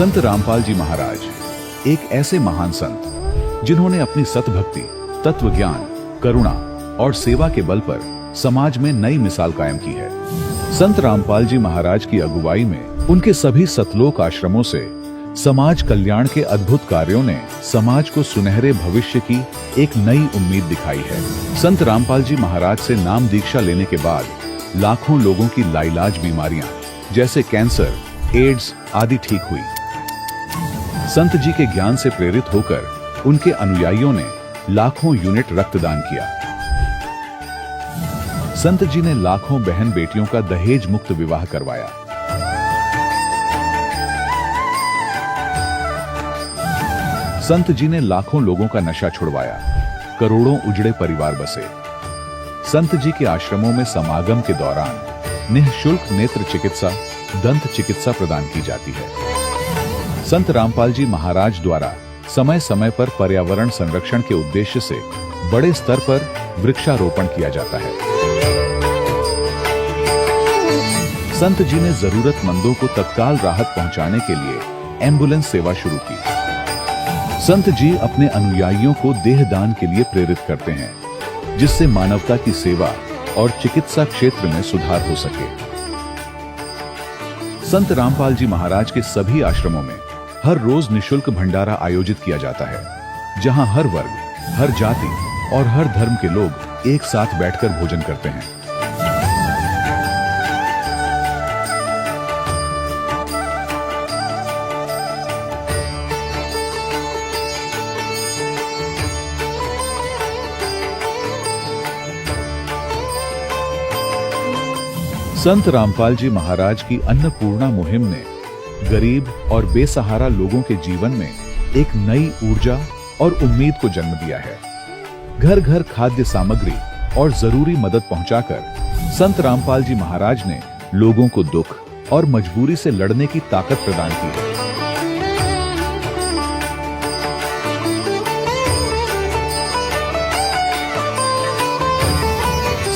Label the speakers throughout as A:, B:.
A: संत रामपाल जी महाराज एक ऐसे महान संत जिन्होंने अपनी सतभक्ति, तत्व ज्ञान, करुणा और सेवा के बल पर समाज में नई मिसाल कायम की है। संत रामपाल जी महाराज की अगुवाई में उनके सभी सतलोक आश्रमों से समाज कल्याण के अद्भुत कार्यों ने समाज को सुनहरे भविष्य की एक नई उम्मीद दिखाई है। संत रामपाल जी महाराज से नाम दीक्षा लेने के बाद लाखों लोगों की लाइलाज बीमारियां जैसे कैंसर, एड्स आदि ठीक हुई। संत जी के ज्ञान से प्रेरित होकर उनके अनुयायियों ने लाखों यूनिट रक्तदान किया। संत जी ने लाखों बहन बेटियों का दहेज मुक्त विवाह करवाया। संत जी ने लाखों लोगों का नशा छुड़वाया, करोड़ों उजड़े परिवार बसे। संत जी के आश्रमों में समागम के दौरान निःशुल्क नेत्र चिकित्सा, दंत चिकित्सा प्रदान की जाती है। संत रामपाल जी महाराज द्वारा समय समय पर पर्यावरण संरक्षण के उद्देश्य से बड़े स्तर पर वृक्षारोपण किया जाता है। संत जी ने जरूरतमंदों को तत्काल राहत पहुंचाने के लिए एम्बुलेंस सेवा शुरू की। संत जी अपने अनुयायियों को देहदान के लिए प्रेरित करते हैं, जिससे मानवता की सेवा और चिकित्सा क्षेत्र में सुधार हो सके। संत रामपाल जी महाराज के सभी आश्रमों में हर रोज निःशुल्क भंडारा आयोजित किया जाता है, जहां हर वर्ग, हर जाति और हर धर्म के लोग एक साथ बैठकर भोजन करते हैं। संत रामपाल जी महाराज की अन्नपूर्णा मुहिम ने गरीब और बेसहारा लोगों के जीवन में एक नई ऊर्जा और उम्मीद को जन्म दिया है। घर घर खाद्य सामग्री और जरूरी मदद पहुंचाकर संत रामपाल जी महाराज ने लोगों को दुख और मजबूरी से लड़ने की ताकत प्रदान की है।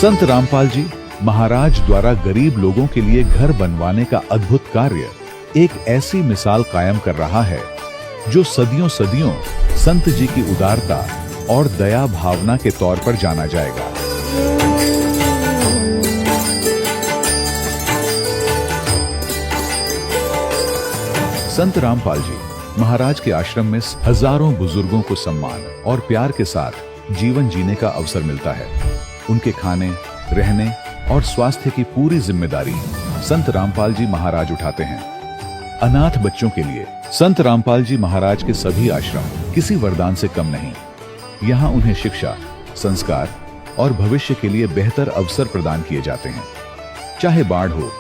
A: संत रामपाल जी महाराज द्वारा गरीब लोगों के लिए घर बनवाने का अद्भुत कार्य एक ऐसी मिसाल कायम कर रहा है जो सदियों सदियों संत जी की उदारता और दया भावना के तौर पर जाना जाएगा। संत रामपाल जी महाराज के आश्रम में हजारों बुजुर्गों को सम्मान और प्यार के साथ जीवन जीने का अवसर मिलता है। उनके खाने, रहने और स्वास्थ्य की पूरी जिम्मेदारी संत रामपाल जी महाराज उठाते हैं। अनाथ बच्चों के लिए संत रामपाल जी महाराज के सभी आश्रम किसी वरदान से कम नहीं। यहाँ उन्हें शिक्षा, संस्कार और भविष्य के लिए बेहतर अवसर प्रदान किए जाते हैं। चाहे बाढ़ हो,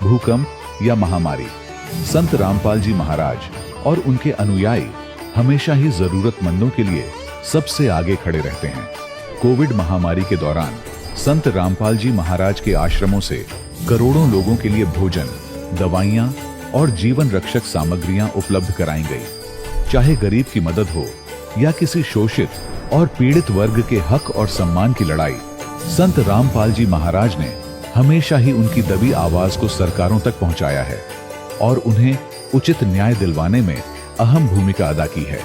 A: भूकंप या महामारी, संत रामपाल जी महाराज और उनके अनुयायी हमेशा ही जरूरतमंदों के लिए सबसे आगे खड़े रहते हैं। कोविड महामारी के दौरान संत रामपाल जी महाराज के आश्रमों से करोड़ों लोगों के लिए भोजन, दवाइयां और जीवन रक्षक सामग्रियां उपलब्ध कराई गई। चाहे गरीब की मदद हो या किसी शोषित और पीड़ित वर्ग के हक और सम्मान की लड़ाई, संत रामपाल जी महाराज ने हमेशा ही उनकी दबी आवाज को सरकारों तक पहुंचाया है और उन्हें उचित न्याय दिलवाने में अहम भूमिका अदा की है।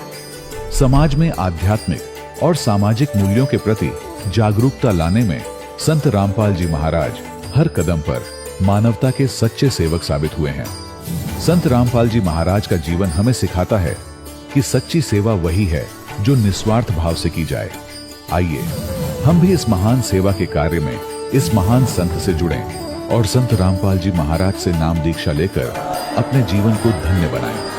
A: समाज में आध्यात्मिक और सामाजिक मूल्यों के प्रति जागरूकता लाने में संत रामपाल जी महाराज हर कदम पर मानवता के सच्चे सेवक साबित हुए हैं। संत रामपाल जी महाराज का जीवन हमें सिखाता है कि सच्ची सेवा वही है जो निस्वार्थ भाव से की जाए। आइए हम भी इस महान सेवा के कार्य में इस महान संत से जुड़ें और संत रामपाल जी महाराज से नाम दीक्षा लेकर अपने जीवन को धन्य बनाएं।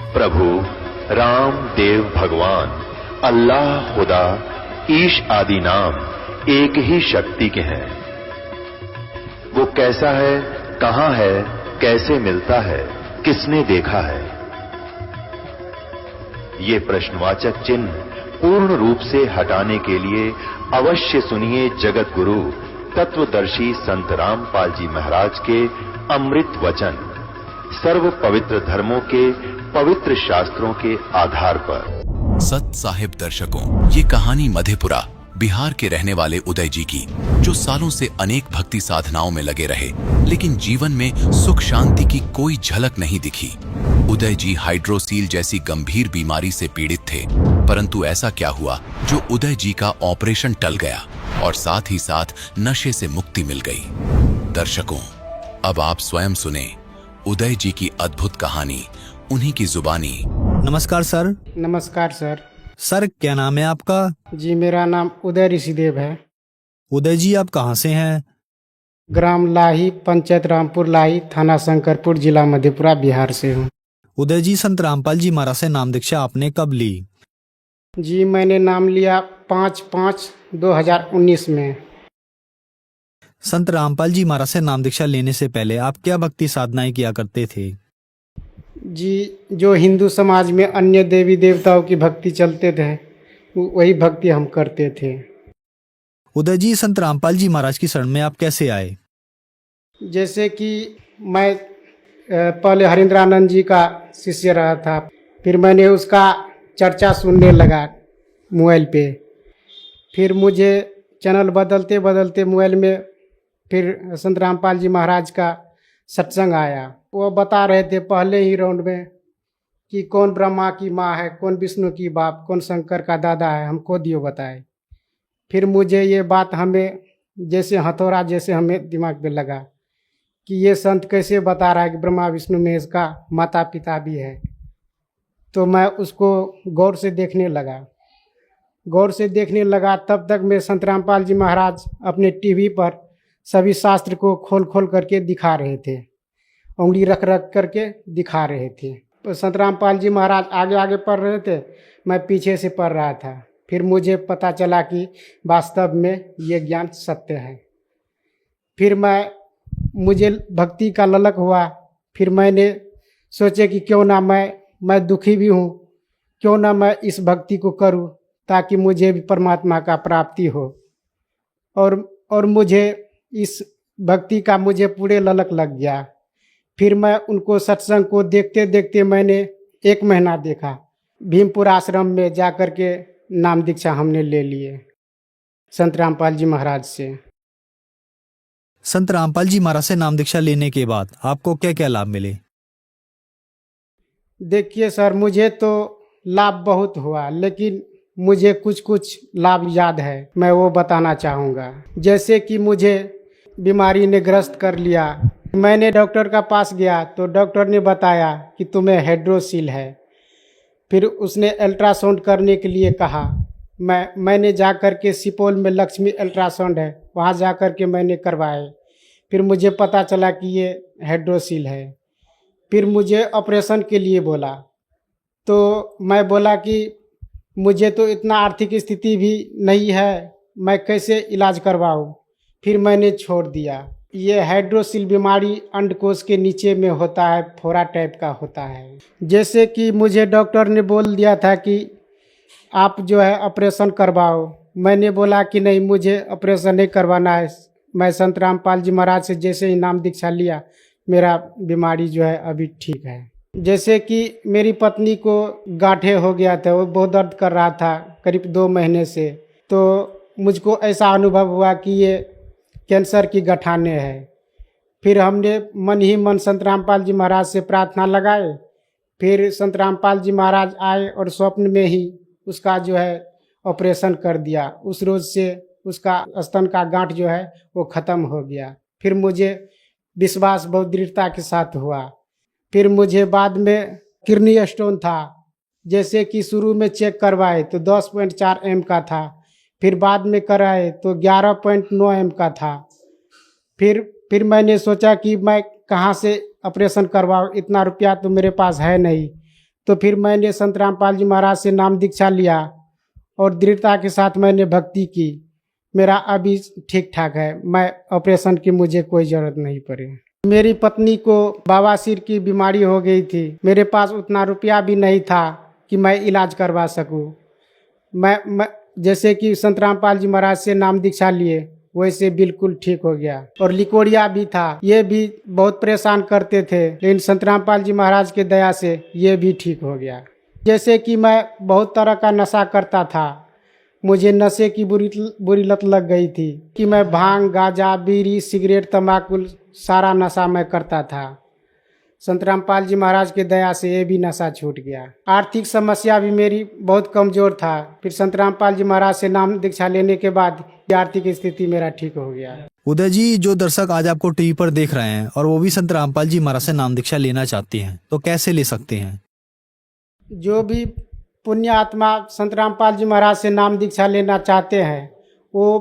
B: प्रभु राम देव भगवान अल्लाह खुदा ईश आदि नाम एक ही शक्ति के हैं। वो कैसा है, कहां है, कैसे मिलता है, किसने देखा है? ये प्रश्नवाचक चिन्ह पूर्ण रूप से हटाने के लिए अवश्य सुनिए जगत गुरु तत्वदर्शी संत रामपाल जी महाराज के अमृत वचन, सर्व पवित्र धर्मों के पवित्र शास्त्रों के आधार पर।
C: सत साहिब दर्शकों, ये कहानी मधेपुरा बिहार के रहने वाले उदय जी की, जो सालों से अनेक भक्ति साधनाओं में लगे रहे, लेकिन जीवन में सुख शांति की कोई झलक नहीं दिखी। उदय जी हाइड्रोसील जैसी गंभीर बीमारी से पीड़ित थे, परंतु ऐसा क्या हुआ जो उदय जी का ऑपरेशन टल गया और साथ ही साथ नशे से मुक्ति मिल गई। दर्शकों, अब आप स्वयं सुने उदय जी की अद्भुत कहानी, उन्हीं की जुबानी।
D: नमस्कार सर।
E: नमस्कार सर।
D: सर, क्या नाम है आपका?
E: जी, मेरा नाम उदय ऋषिदेव है।
D: उदय जी, आप कहाँ से हैं?
E: ग्राम लाही, पंचायत रामपुर लाही, थाना शंकरपुर, जिला मधेपुरा, बिहार से हूँ।
D: उदय जी, संत रामपाल जी महाराज से नाम दीक्षा आपने कब ली?
E: जी, मैंने नाम लिया 5/5/2019 में।
D: संत रामपाल जी महाराज से नाम दीक्षा लेने से पहले आप क्या भक्ति साधनाएं किया करते थे?
E: जी, जो हिंदू समाज में अन्य देवी देवताओं की भक्ति चलते थे, वही भक्ति हम करते थे।
D: उदय जी, संत रामपाल जी महाराज की शरण में आप कैसे आए?
E: जैसे कि मैं पहले हरिंद्रानंद जी का शिष्य रहा था, फिर मैंने उसका चर्चा सुनने लगा मोबाइल पे। फिर मुझे चैनल बदलते बदलते मोबाइल में फिर संत रामपाल जी महाराज का सत्संग आया। वो बता रहे थे पहले ही राउंड में कि कौन ब्रह्मा की माँ है, कौन विष्णु की बाप, कौन शंकर का दादा है, हमको दियो बताए। फिर मुझे ये बात हमें जैसे हथौड़ा जैसे हमें दिमाग में लगा कि ये संत कैसे बता रहा है कि ब्रह्मा विष्णु में इसका माता पिता भी है। तो मैं उसको गौर से देखने लगा। तब तक मैं संत रामपाल जी महाराज अपने टीवी पर सभी शास्त्र को खोल खोल करके दिखा रहे थे, उंगली रख रख करके दिखा रहे थे। तो संत रामपाल जी महाराज आगे आगे पढ़ रहे थे, मैं पीछे से पढ़ रहा था। फिर मुझे पता चला कि वास्तव में ये ज्ञान सत्य है। फिर मुझे भक्ति का ललक हुआ। फिर मैंने सोचे कि क्यों ना मैं दुखी भी हूँ, क्यों ना मैं इस भक्ति को करूँ ताकि मुझे भी परमात्मा का प्राप्ति हो। और मुझे इस भक्ति का मुझे पूरे ललक लग गया। फिर मैं उनको सत्संग को देखते देखते मैंने 1 महीना देखा। भीमपुर आश्रम में जा कर के नाम दीक्षा हमने ले लिए संत रामपाल जी महाराज से।
D: संत रामपाल जी महाराज से नाम दीक्षा लेने के बाद आपको क्या क्या लाभ मिले?
E: देखिए सर, मुझे तो लाभ बहुत हुआ, लेकिन मुझे कुछ कुछ लाभ याद है, मैं वो बताना चाहूँगा। जैसे कि मुझे बीमारी ने ग्रस्त कर लिया। मैंने डॉक्टर का पास गया तो डॉक्टर ने बताया कि तुम्हें हाइड्रोसील है। फिर उसने अल्ट्रासाउंड करने के लिए कहा। मैंने जा कर के सुपौल में लक्ष्मी अल्ट्रासाउंड है, वहाँ जा कर के मैंने करवाए। फिर मुझे पता चला कि ये हाइड्रोसील है। फिर मुझे ऑपरेशन के लिए बोला, तो मैं बोला कि मुझे तो इतना आर्थिक स्थिति भी नहीं है, मैं कैसे इलाज करवाऊँ। फिर मैंने छोड़ दिया। ये हाइड्रोसील बीमारी अंडकोश के नीचे में होता है, फोड़ा टाइप का होता है। जैसे कि मुझे डॉक्टर ने बोल दिया था कि आप जो है ऑपरेशन करवाओ। मैंने बोला कि नहीं, मुझे ऑपरेशन नहीं करवाना है। मैं संत रामपाल जी महाराज से जैसे ही नाम दीक्षा लिया, मेरा बीमारी जो है अभी ठीक है। जैसे कि मेरी पत्नी को गांठे हो गया था, वो बहुत दर्द कर रहा था करीब 2 महीने से। तो मुझको ऐसा अनुभव हुआ कि ये कैंसर की गठाने है। फिर हमने मन ही मन संत रामपाल जी महाराज से प्रार्थना लगाए। फिर संत रामपाल जी महाराज आए और स्वप्न में ही उसका जो है ऑपरेशन कर दिया। उस रोज से उसका स्तन का गांठ जो है वो ख़त्म हो गया। फिर मुझे विश्वास बहुत दृढ़ता के साथ हुआ। फिर मुझे बाद में किडनी स्टोन था। जैसे कि शुरू में चेक करवाए तो 10.4 एम का था, फिर बाद में कराए तो 11.9 एम का था। फिर मैंने सोचा कि मैं कहाँ से ऑपरेशन करवाऊँ, इतना रुपया तो मेरे पास है नहीं। तो फिर मैंने संत रामपाल जी महाराज से नाम दीक्षा लिया और दृढ़ता के साथ मैंने भक्ति की। मेरा अभी ठीक ठाक है, मैं ऑपरेशन की मुझे कोई ज़रूरत नहीं पड़ी। मेरी पत्नी को बवासीर की बीमारी हो गई थी। मेरे पास उतना रुपया भी नहीं था कि मैं इलाज करवा सकूं। मैं जैसे कि संत रामपाल जी महाराज से नाम दीक्षा लिए वैसे बिल्कुल ठीक हो गया। और लिकोड़िया भी था, ये भी बहुत परेशान करते थे, लेकिन संत रामपाल जी महाराज के दया से ये भी ठीक हो गया। जैसे कि मैं बहुत तरह का नशा करता था, मुझे नशे की बुरी लत लग गई थी कि मैं भांग, गांजा, बीड़ी, सिगरेट, तंबाकू सारा नशा मैं करता था। संत रामपाल जी महाराज के दया से ये भी नशा छूट गया। आर्थिक समस्या भी मेरी बहुत कमजोर था, फिर संत रामपाल जी महाराज से नाम दीक्षा लेने के बाद ये आर्थिक स्थिति मेरा ठीक हो गया।
D: उदय जी, जो दर्शक आज आपको टीवी पर देख रहे हैं और वो भी संत रामपाल जी महाराज से नाम दीक्षा लेना चाहते हैं तो कैसे ले सकते हैं?
E: जो भी पुण्य आत्मा संत रामपाल जी महाराज से नाम दीक्षा लेना चाहते हैं वो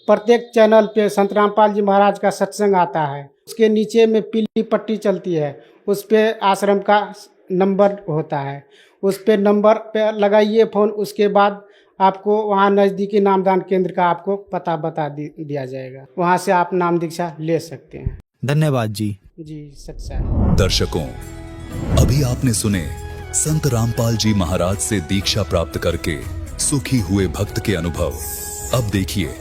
E: प्रत्येक चैनल पे संत रामपाल जी महाराज का सत्संग आता है, उसके नीचे में पीली पट्टी चलती है, उस पे आश्रम का नंबर होता है, उस पे नंबर पे लगाइए फ़ोन। उसके बाद आपको वहाँ नज़दीकी नामदान केंद्र का आपको पता बता दिया जाएगा, वहाँ से आप नाम दीक्षा ले सकते हैं।
D: धन्यवाद जी।
E: जी सच्चा।
C: दर्शकों, अभी आपने सुने संत रामपाल जी महाराज से दीक्षा प्राप्त करके सुखी हुए भक्त के अनुभव। अब देखिए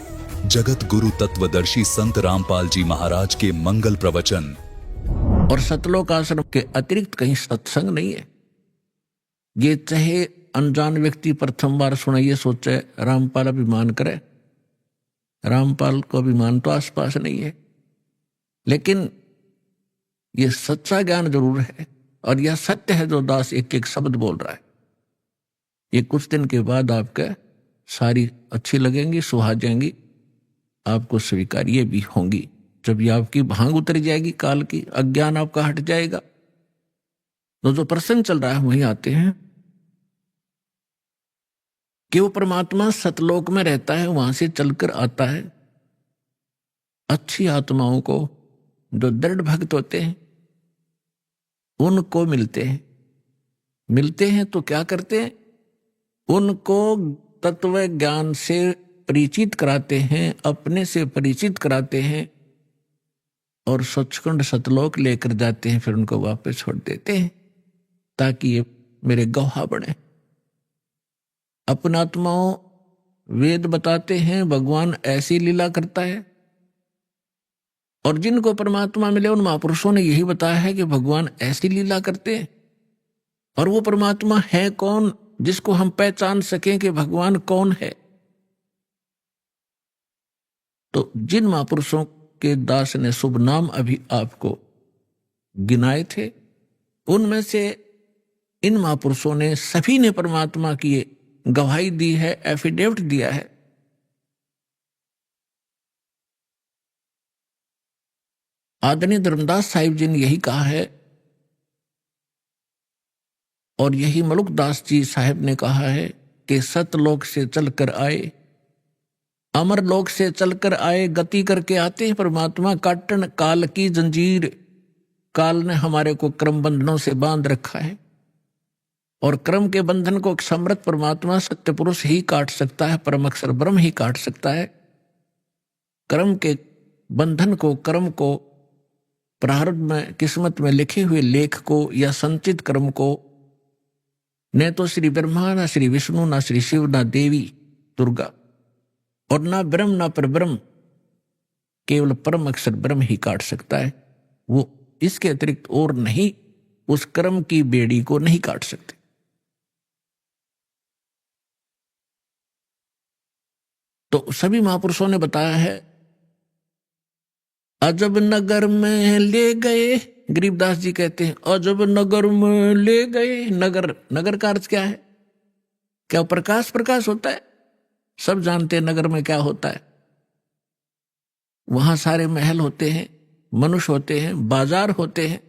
C: जगत गुरु तत्वदर्शी संत रामपाल जी महाराज के मंगल प्रवचन।
F: और सतलोक आश्रम के अतिरिक्त कहीं सत्संग नहीं है। ये चाहे अनजान व्यक्ति प्रथम बार सुने ये सोचे रामपाल अभिमान करे, रामपाल को अभिमान तो आसपास नहीं है, लेकिन ये सच्चा ज्ञान जरूर है और यह सत्य है जो दास एक एक शब्द बोल रहा है। ये कुछ दिन के बाद आपके सारी अच्छी लगेंगी, सुहा जाएंगी, आपको स्वीकार्य भी होंगी। जब ये आपकी भांग उतर जाएगी, काल की अज्ञान आपका हट जाएगा। तो जो प्रसंग चल रहा है वहीं आते हैं कि वो परमात्मा सतलोक में रहता है, वहां से चलकर आता है। अच्छी आत्माओं को जो दृढ़ भक्त होते हैं उनको मिलते हैं तो क्या करते हैं? उनको तत्व ज्ञान से परिचित कराते हैं, अपने से परिचित कराते हैं और सचखंड सतलोक लेकर जाते हैं। फिर उनको वापस छोड़ देते हैं ताकि ये मेरे गवाह बने। अपना आत्माओं वेद बताते हैं भगवान ऐसी लीला करता है, और जिनको परमात्मा मिले उन महापुरुषों ने यही बताया है कि भगवान ऐसी लीला करते हैं। और वो परमात्मा है कौन जिसको हम पहचान सकें कि भगवान कौन है? तो जिन महापुरुषों के दास ने शुभ नाम अभी आपको गिनाए थे, उनमें से इन महापुरुषों ने सभी ने परमात्मा की गवाही दी है, एफिडेविट दिया है। आदरणीय धर्मदास साहिब जी ने यही कहा है और यही मलुकदास जी साहिब ने कहा है कि सतलोक से चलकर आए, अमर लोक से चलकर आए, गति करके आते हैं परमात्मा। काटन काल की जंजीर, काल ने हमारे को क्रम बंधनों से बांध रखा है और क्रम के बंधन को समर्थ परमात्मा सत्य पुरुष ही काट सकता है, परम अक्षर ब्रह्म ही काट सकता है। क्रम के बंधन को, कर्म को, प्रारब्ध में किस्मत में लिखे हुए लेख को या संचित कर्म को न तो श्री ब्रह्मा, ना श्री विष्णु, ना श्री शिव, ना देवी दुर्गा और ना ब्रह्म ना परब्रह्म, केवल परम अक्षर ब्रह्म ही काट सकता है। वो इसके अतिरिक्त और नहीं उस कर्म की बेड़ी को नहीं काट सकते। तो सभी महापुरुषों ने बताया है। अजब नगर में ले गए, गरीबदास जी कहते हैं अजब नगर में ले गए। नगर, नगर का अर्थ क्या है? क्या प्रकाश प्रकाश होता है? सब जानते हैं नगर में क्या होता है। वहां सारे महल होते हैं, मनुष्य होते हैं, बाजार होते हैं,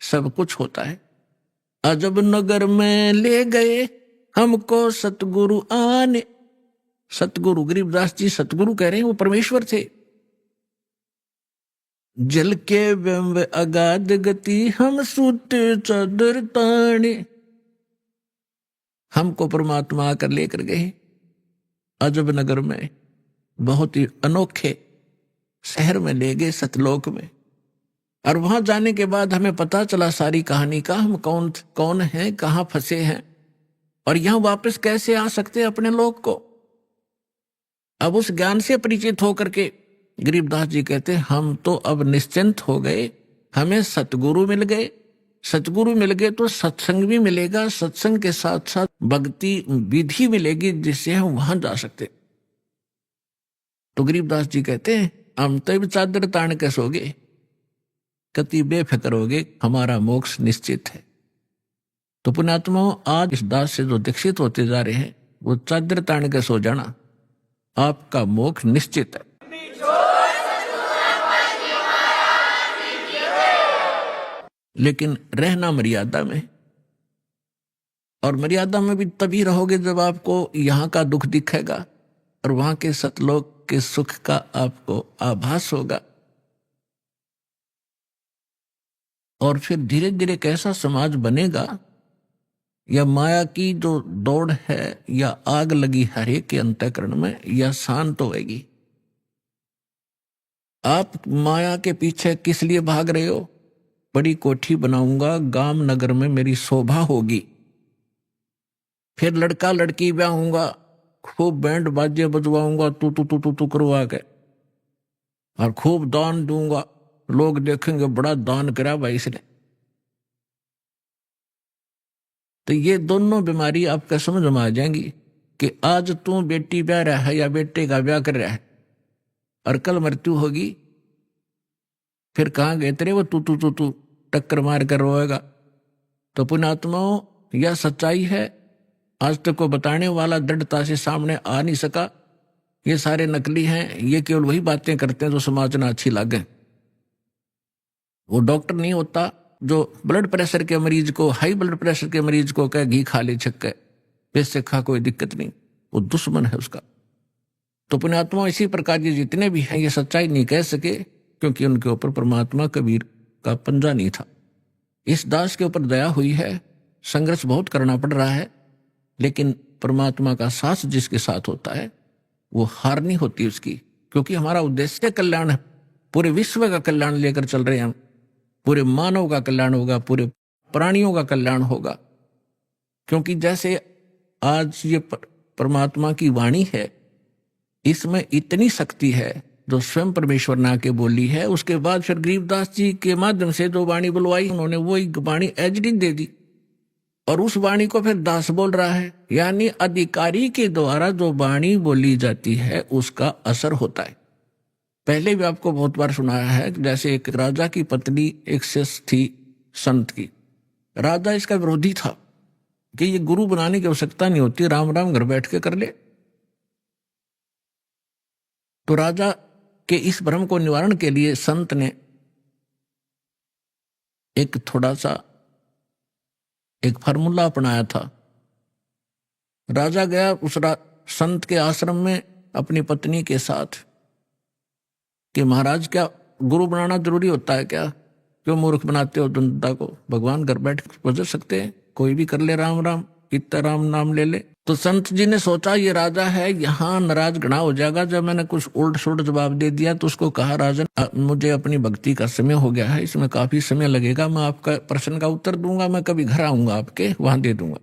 F: सब कुछ होता है। अजब नगर में ले गए हमको सतगुरु आने। सतगुरु, गरीबदास जी सतगुरु कह रहे हैं, वो परमेश्वर थे। जल के बिंब अगाध गति हम सूते चादर ताने। हमको परमात्मा आकर लेकर गए अजब नगर में, बहुत ही अनोखे शहर में ले गए, सतलोक में। और वहां जाने के बाद हमें पता चला सारी कहानी का, हम कौन कौन हैं, कहाँ फंसे हैं और यहां वापस कैसे आ सकते हैं अपने लोक को। अब उस ज्ञान से परिचित होकर के गरीबदास जी कहते हैं हम तो अब निश्चिंत हो गए, हमें सतगुरु मिल गए। सतगुरु मिल गए तो सत्संग भी मिलेगा, सत्संग के साथ साथ भक्ति विधि मिलेगी जिससे हम वहां जा सकते। तो गरीबदास जी कहते हैं हम तो अब चादर तान के सोगे, कति बेफिक्र होगे, हमारा मोक्ष निश्चित है। तो पुण्यात्माओं, आज इस दास से जो दीक्षित होते जा रहे हैं वो चादर तान के सो जाना, आपका मोक्ष निश्चित है। लेकिन रहना मर्यादा में, और मर्यादा में भी तभी रहोगे जब आपको यहाँ का दुख दिखेगा और वहां के सतलोक के सुख का आपको आभास होगा। और फिर धीरे धीरे कैसा समाज बनेगा, या माया की जो दौड़ है या आग लगी हर एक के अंतःकरण में, या शांत होएगी। आप माया के पीछे किस लिए भाग रहे हो? बड़ी कोठी बनाऊंगा, गांव नगर में मेरी शोभा होगी, फिर लड़का लड़की ब्याहूंगा, खूब बैंड बाजे बजवाऊंगा, तू तू तू तू तू करवा के, और खूब दान दूंगा, लोग देखेंगे बड़ा दान करा भाई इसने। तो ये दोनों बीमारी आपका समझ में आ जाएंगी कि आज तू बेटी ब्याह रहा है या बेटे का ब्याह कर रहा है और कल मृत्यु होगी, फिर कहाँ गए तेरे वो तू तू तू तू टक्कर मार कर रोएगा। तो पुण्यात्माओं, यह सच्चाई है। आज तक को बताने वाला दृढ़ता से सामने आ नहीं सका। ये सारे नकली हैं, ये केवल वही बातें करते हैं जो समाज में अच्छी लगे। वो डॉक्टर नहीं होता जो ब्लड प्रेशर के मरीज को, हाई ब्लड प्रेशर के मरीज को कहे घी खा ले छक्के, वैसे खा कोई दिक्कत नहीं, वो दुश्मन है उसका। तो पुण्यात्मा, इसी प्रकार के जितने भी हैं ये सच्चाई नहीं कह सके क्योंकि उनके ऊपर परमात्मा कबीर का पंजा नहीं था। इस दास के ऊपर दया हुई है, संघर्ष बहुत करना पड़ रहा है, लेकिन परमात्मा का साथ जिसके साथ होता है वो हार नहीं होती उसकी, क्योंकि हमारा उद्देश्य कल्याण है। पूरे विश्व का कल्याण लेकर चल रहे हैं हम, पूरे मानव का कल्याण होगा, पूरे प्राणियों का कल्याण होगा। क्योंकि जैसे आज ये परमात्मा की वाणी है, इसमें इतनी शक्ति है जो स्वयं परमेश्वर ने आके बोली है। उसके बाद फिर गरीबदास जी के माध्यम से जो वाणी बुलवाई उन्होंने वही वाणी एचडी दे दी, और उस वाणी को फिर दास बोल रहा है। यानी अधिकारी के द्वारा जो वाणी बोली जाती है उसका असर होता है। पहले भी आपको बहुत बार सुनाया है, जैसे एक राजा की पत्नी एक शिष्य थी संत की। राजा इसका विरोधी था कि ये गुरु बनाने की आवश्यकता नहीं होती, राम राम घर बैठ के कर ले। तो राजा के इस भ्रम को निवारण के लिए संत ने एक थोड़ा सा एक फार्मूला अपनाया था। राजा गया उस संत के आश्रम में अपनी पत्नी के साथ कि महाराज क्या गुरु बनाना जरूरी होता है क्या? क्यों मूर्ख बनाते हो जनता को? भगवान घर बैठ गुजर सकते हैं, कोई भी कर ले राम राम, इतना राम नाम ले ले। तो संत जी ने सोचा ये राजा है, यहाँ नाराज घना हो जाएगा। जब मैंने कुछ उल्ट सुल्ट जवाब दे दिया तो उसको कहा, राजन मुझे अपनी भक्ति का समय हो गया है, इसमें काफी समय लगेगा, मैं आपका प्रश्न का उत्तर दूंगा, मैं कभी घर आऊंगा आपके, वहां दे दूंगा,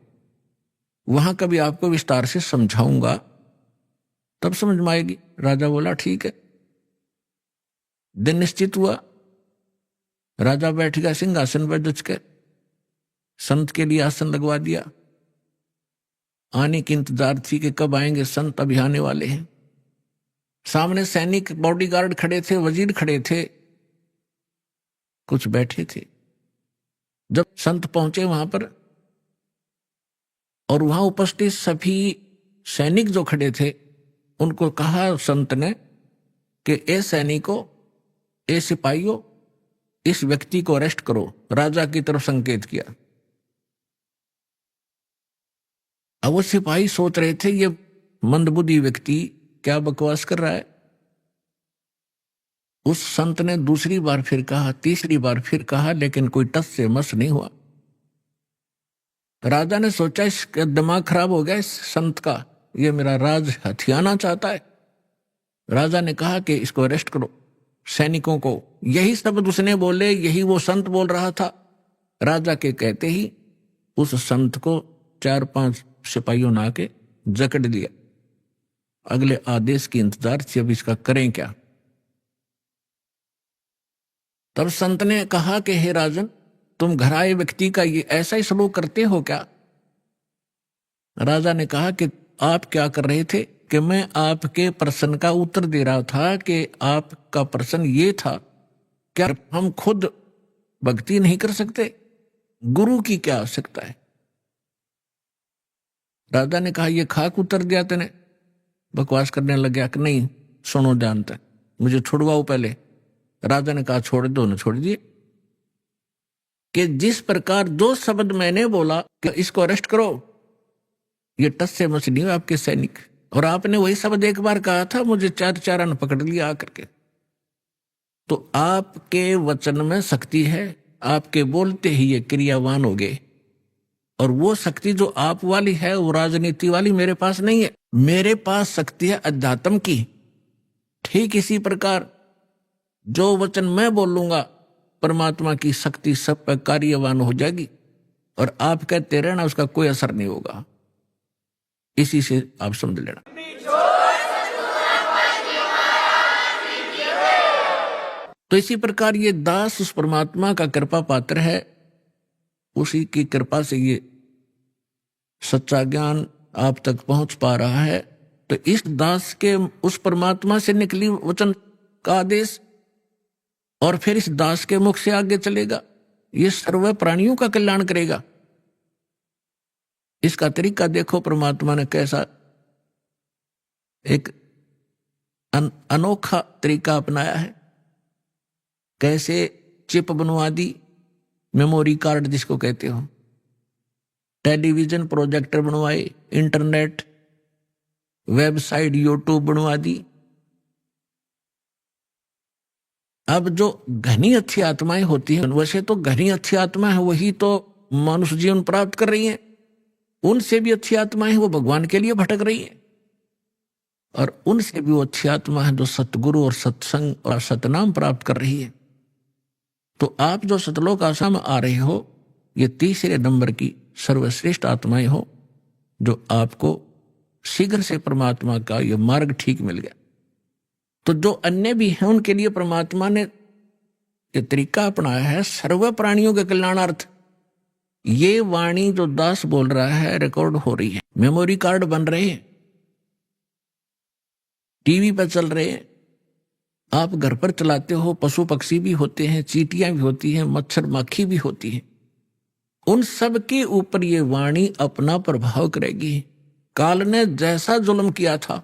F: वहां कभी आपको विस्तार से समझाऊंगा, तब समझ में आएगी। राजा बोला ठीक है। दिन निश्चित हुआ, राजा बैठ गया सिंहासन पर जच के, संत के लिए आसन लगवा दिया। आने की इंतजार थी कि कब आएंगे संत, अभी आने वाले हैं। सामने सैनिक बॉडीगार्ड खड़े थे, वजीर खड़े थे, कुछ बैठे थे। जब संत पहुंचे वहां पर और वहां उपस्थित सभी सैनिक जो खड़े थे उनको कहा संत ने कि ए सैनिकों, ए सिपाहियों, इस व्यक्ति को अरेस्ट करो। राजा की तरफ संकेत किया। अब वो सिपाही सोच रहे थे ये मंदबुद्धि व्यक्ति क्या बकवास कर रहा है। उस संत ने दूसरी बार फिर कहा, तीसरी बार फिर कहा, लेकिन कोई टस से मस नहीं हुआ। राजा ने सोचा इसका दिमाग खराब हो गया इस संत का, ये मेरा राज हथियाना चाहता है। राजा ने कहा कि इसको अरेस्ट करो, सैनिकों को। यही शब्द उसने बोले, यही वो संत बोल रहा था। राजा के कहते ही उस संत को 4-5 सिपाहियों ने आके जकड़ लिया। अगले आदेश की इंतजार थी, अब इसका करें क्या। तब संत ने कहा कि हे राजन, तुम घर आए व्यक्ति का ये ऐसा ही सलूक करते हो क्या। राजा ने कहा कि आप क्या कर रहे थे, कि मैं आपके प्रश्न का उत्तर दे रहा था कि आपका प्रश्न ये था, क्या हम खुद भक्ति नहीं कर सकते, गुरु की क्या आवश्यकता है। राजा ने कहा ये खाक उत्तर दिया तेने। बकवास करने लग गया कि नहीं सुनो ध्यान तक, मुझे छुड़वाओ पहले। राजा ने कहा छोड़ दो, ने छोड़ दिए। कि जिस प्रकार जो शब्द मैंने बोला कि इसको अरेस्ट करो, ये टस से मस नहीं आपके सैनिक, और आपने वही शब्द एक बार कहा था, मुझे 4 ने पकड़ लिया आकर के। तो आपके वचन में शक्ति है, आपके बोलते ही ये क्रियावान हो गए, और वो शक्ति जो आप वाली है वो राजनीति वाली मेरे पास नहीं है। मेरे पास शक्ति है अध्यात्म की। ठीक इसी प्रकार जो वचन मैं बोलूंगा, परमात्मा की शक्ति सब पर कार्यवान हो जाएगी, और आप कहते रहना उसका कोई असर नहीं होगा। इसी से आप समझ लेना। तो इसी प्रकार ये दास उस परमात्मा का कृपा पात्र है, उसी की कृपा से ये सच्चा ज्ञान आप तक पहुंच पा रहा है। तो इस दास के उस परमात्मा से निकली वचन का आदेश और फिर इस दास के मुख से आगे चलेगा, ये सर्व प्राणियों का कल्याण करेगा। इसका तरीका देखो, परमात्मा ने कैसा एक अनोखा तरीका अपनाया है। कैसे चिप बनवा दी, मेमोरी कार्ड जिसको कहते हो, टेलीविजन प्रोजेक्टर बनवाए, इंटरनेट, वेबसाइट, यूट्यूब बनवा दी। अब जो घनी अच्छी आत्माएं होती हैं, वैसे तो घनी अच्छी आत्मा है वही तो मनुष्य जीवन प्राप्त कर रही हैं, उनसे भी अच्छी आत्माएं वो भगवान के लिए भटक रही हैं, और उनसे भी वो अच्छी आत्मा है जो सतगुरु और सत्संग और सतनाम प्राप्त कर रही है। तो आप जो सतलोक आश्रम में आ रहे हो, ये तीसरे नंबर की सर्वश्रेष्ठ आत्माएं हो, जो आपको शीघ्र से परमात्मा का ये मार्ग ठीक मिल गया। तो जो अन्य भी हैं उनके लिए परमात्मा ने ये तरीका अपनाया है सर्व प्राणियों के कल्याणार्थ। ये वाणी जो दास बोल रहा है रिकॉर्ड हो रही है, मेमोरी कार्ड बन रहे हैं, टीवी पर चल रहे हैं, आप घर पर चलाते हो, पशु पक्षी भी होते हैं, चींटियां भी होती हैं, मच्छर माखी भी होती हैं, उन सब के ऊपर ये वाणी अपना प्रभाव करेगी। काल ने जैसा जुल्म किया था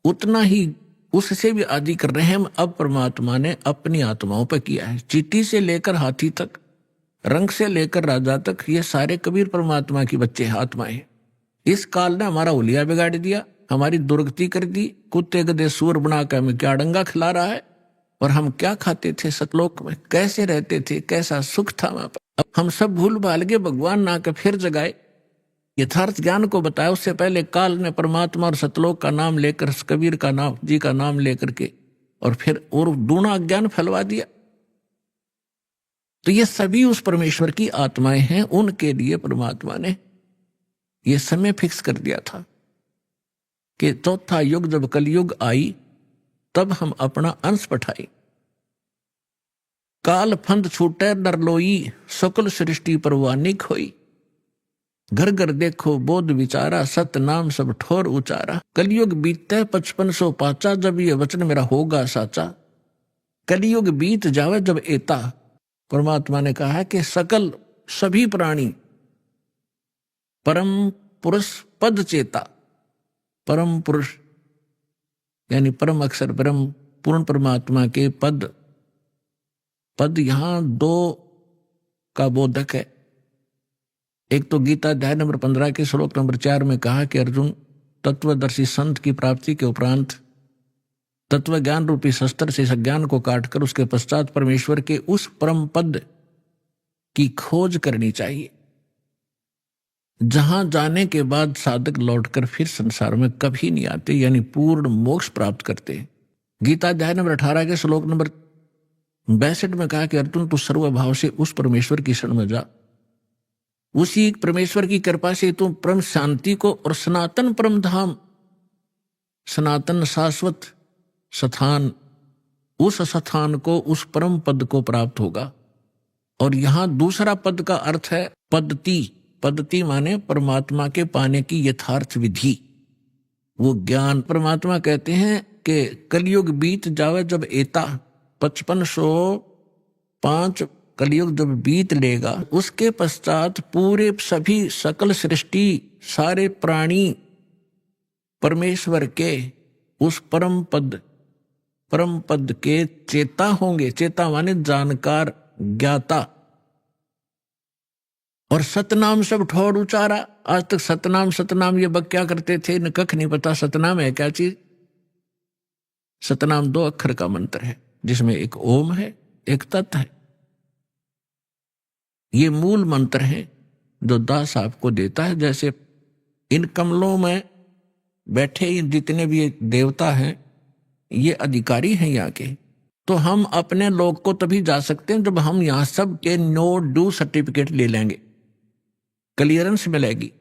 F: उतना ही उससे भी अधिक रहम अब परमात्मा ने अपनी आत्माओं पर किया है। चींटी से लेकर हाथी तक, रंग से लेकर राजा तक, ये सारे कबीर परमात्मा की बच्चे आत्माएं। इस काल ने हमारा हुलिया बिगाड़ दिया, हमारी दुर्गति कर दी, कुत्ते गधे सूर बना कर हमें क्या डंगा खिला रहा है, और हम क्या खाते थे सतलोक में, कैसे रहते थे, कैसा सुख था वहां पर। अब हम सब भूल भाल के भगवान ना के फिर जगाए, यथार्थ ज्ञान को बताया। उससे पहले काल ने परमात्मा और सतलोक का नाम लेकर, कबीर का नाम जी का नाम लेकर के, और फिर और दूना अज्ञान फैलवा दिया। तो ये सभी उस परमेश्वर की आत्माएं हैं, उनके लिए परमात्मा ने ये समय फिक्स कर दिया था कि चौथा युग जब कलयुग आई तब हम अपना अंश पठाई। काल फंद छूटे नरलोई, सकल सृष्टि परवानिक होई। घर घर देखो बोध विचारा, सत नाम सब ठोर उचारा। कलयुग बीते 5500 पाचा, जब ये वचन मेरा होगा साचा। कलयुग बीत जावे जब एता, परमात्मा ने कहा कि सकल सभी प्राणी परम पुरुष पद चेता, परम पुरुष यानी परम अक्षर ब्रह्म पूर्ण परमात्मा के पद, पद यहां 2 का बोधक है। एक तो गीता अध्याय नंबर 15 के श्लोक नंबर 4 में कहा कि अर्जुन, तत्वदर्शी संत की प्राप्ति के उपरांत तत्व ज्ञान रूपी शस्त्र से अज्ञान को काटकर उसके पश्चात परमेश्वर के उस परम पद की खोज करनी चाहिए। जहां जाने के बाद साधक लौटकर फिर संसार में कभी नहीं आते, यानी पूर्ण मोक्ष प्राप्त करते। गीता अध्याय नंबर 18 के श्लोक नंबर 62 में कहा कि अर्जुन तू सर्वभाव से उस परमेश्वर की शरण में जा, उसी परमेश्वर की कृपा से तुम परम शांति को और सनातन परम धाम, सनातन शाश्वत स्थान, उस स्थान को, उस परम पद को प्राप्त होगा। और यहां दूसरा पद का अर्थ है पद्धति। पद्धति माने परमात्मा के पाने की यथार्थ विधि, वो ज्ञान। परमात्मा कहते हैं कि कलयुग बीत जावे जब एता, 5505 कलयुग जब बीत लेगा, उसके पश्चात पूरे सभी सकल सृष्टि, सारे प्राणी परमेश्वर के उस परम पद के चेता होंगे। चेता माने जानकार, ज्ञाता। और सतनाम सब ठोर उचारा। आज तक सतनाम ये बक क्या करते थे, इन्हें कख नहीं पता सतनाम है क्या चीज। सतनाम 2 अक्षर का मंत्र है, जिसमें एक ओम है, एक तत् है। ये मूल मंत्र है जो दास आपको देता है। जैसे इन कमलों में बैठे जितने भी देवता हैं, ये अधिकारी हैं यहाँ के। तो हम अपने लोग को तभी जा सकते हैं जब हम यहाँ सब के नो डू सर्टिफिकेट ले लेंगे, क्लियरेंस मिलेगी।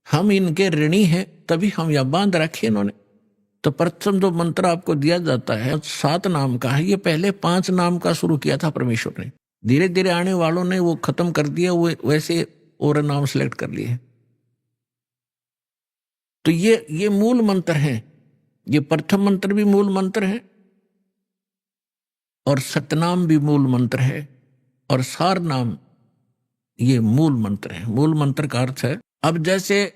F: हम इनके ऋणी हैं, तभी हम यहाँ बांध रखे इन्होंने। तो प्रथम जो मंत्र आपको दिया जाता है 7 नाम का है। ये पहले 5 नाम का शुरू किया था परमेश्वर ने, धीरे धीरे आने वालों ने वो खत्म कर दिया, वो वैसे और नाम सेलेक्ट कर लिए। तो ये मूल मंत्र है। ये प्रथम मंत्र भी मूल मंत्र है और सतनाम भी मूल मंत्र है और सार नाम ये मूल मंत्र है। मूल मंत्र का अर्थ है, अब जैसे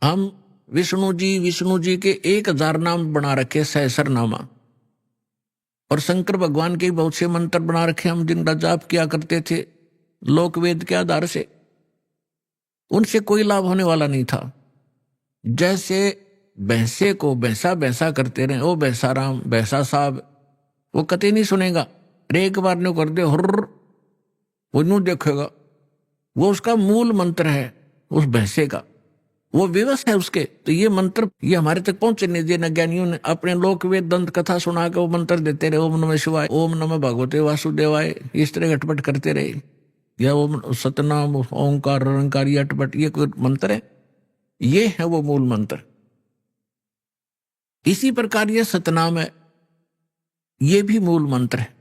F: हम विष्णु जी के 1000 नाम बना रखे, सहस्रनामा, और शंकर भगवान के बहुत से मंत्र बना रखे हम, जिनका जाप किया करते थे लोक वेद के आधार से। उनसे कोई लाभ होने वाला नहीं था। जैसे भैंसे को भैंसा करते रहे, ओ भैंसा राम, भैंसा साहब, वो कतई नहीं सुनेगा। एक बार न्यू कर दे हुर्र, वो न्यू देखेगा। वो उसका मूल मंत्र है उस भैंसे का, वो विवश है उसके। तो ये मंत्र ये हमारे तक पहुंचे नहीं दिए। ज्ञानियों ने अपने लोक वेद दंत कथा सुना के वो मंत्र देते रहे, ओम नमः शिवाय, ओम नमः भगवते वासुदेवाय, इस तरह अटपट करते रहे। या ओम सतनाम, ओंकार, रंकार, ये अटपट, ये कोई मंत्र है? ये है वो मूल मंत्र। इसी प्रकार ये सतनाम है, ये भी मूल मंत्र है।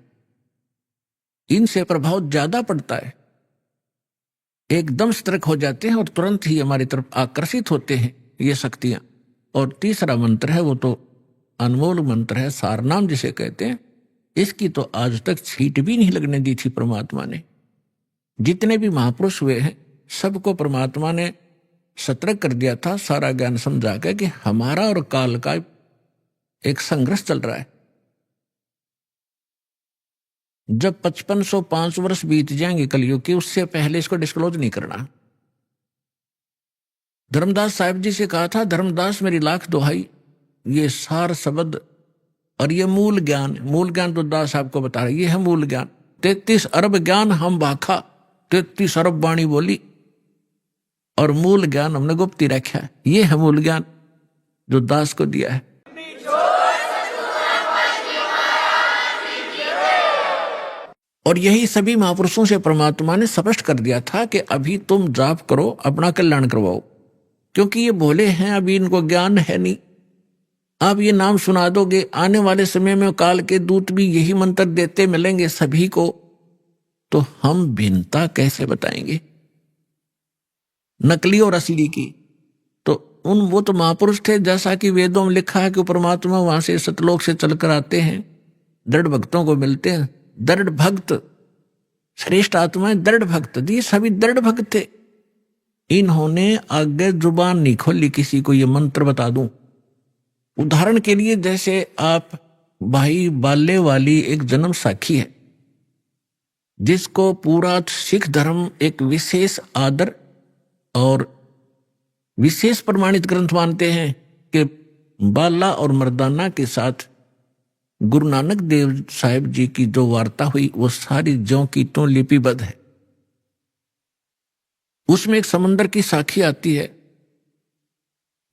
F: इनसे प्रभाव ज्यादा पड़ता है, एकदम सतर्क हो जाते हैं और तुरंत ही हमारी तरफ आकर्षित होते हैं ये शक्तियां। और तीसरा मंत्र है वो तो अनमोल मंत्र है, सारनाम जिसे कहते हैं। इसकी तो आज तक छींट भी नहीं लगने दी थी परमात्मा ने। जितने भी महापुरुष हुए हैं सबको परमात्मा ने सतर्क कर दिया था, सारा ज्ञान समझा के कि हमारा और काल का एक संघर्ष चल रहा है। जब 5505 वर्ष बीत जाएंगे कलयुग के, उससे पहले इसको डिस्क्लोज नहीं करना। धर्मदास साहिब जी से कहा था, धर्मदास मेरी लाख दुहाई, ये सार शब्द और ये मूल ज्ञान तो दास साहब को बता रहे, ये है मूल ज्ञान। 33 अरब ज्ञान हम भाखा, 33 अरब वाणी बोली, और मूल ज्ञान हमने गुप्ती रखा है। ये है मूल ज्ञान जो दास को दिया है। और यही सभी महापुरुषों से परमात्मा ने स्पष्ट कर दिया था कि अभी तुम जाप करो, अपना कल्याण करवाओ, क्योंकि ये भोले हैं, अभी इनको ज्ञान है नहीं। आप ये नाम सुना दोगे, आने वाले समय में काल के दूत भी यही मंत्र देते मिलेंगे सभी को, तो हम भिन्नता कैसे बताएंगे नकली और असली की? तो वो तो महापुरुष थे, जैसा कि वेदों में लिखा है कि परमात्मा वहां से सतलोक से चलकर आते हैं, दृढ़ भक्तों को मिलते हैं। दृढ़ भक्त, श्रेष्ठ आत्माएं दृढ़ भक्त, ये सभी दृढ़ भक्त थे। इन्होंने आगे जुबान नहीं खोली किसी को ये मंत्र बता दूं। उदाहरण के लिए जैसे आप भाई बाले वाली एक जन्म साखी है, जिसको पूरा सिख धर्म एक विशेष आदर और विशेष प्रमाणित ग्रंथ मानते हैं कि बाला और मर्दाना के साथ गुरु नानक देव साहिब जी की जो वार्ता हुई वो सारी ज्यों की त्यों लिपिबद्ध है। उसमें एक समुद्र की साखी आती है,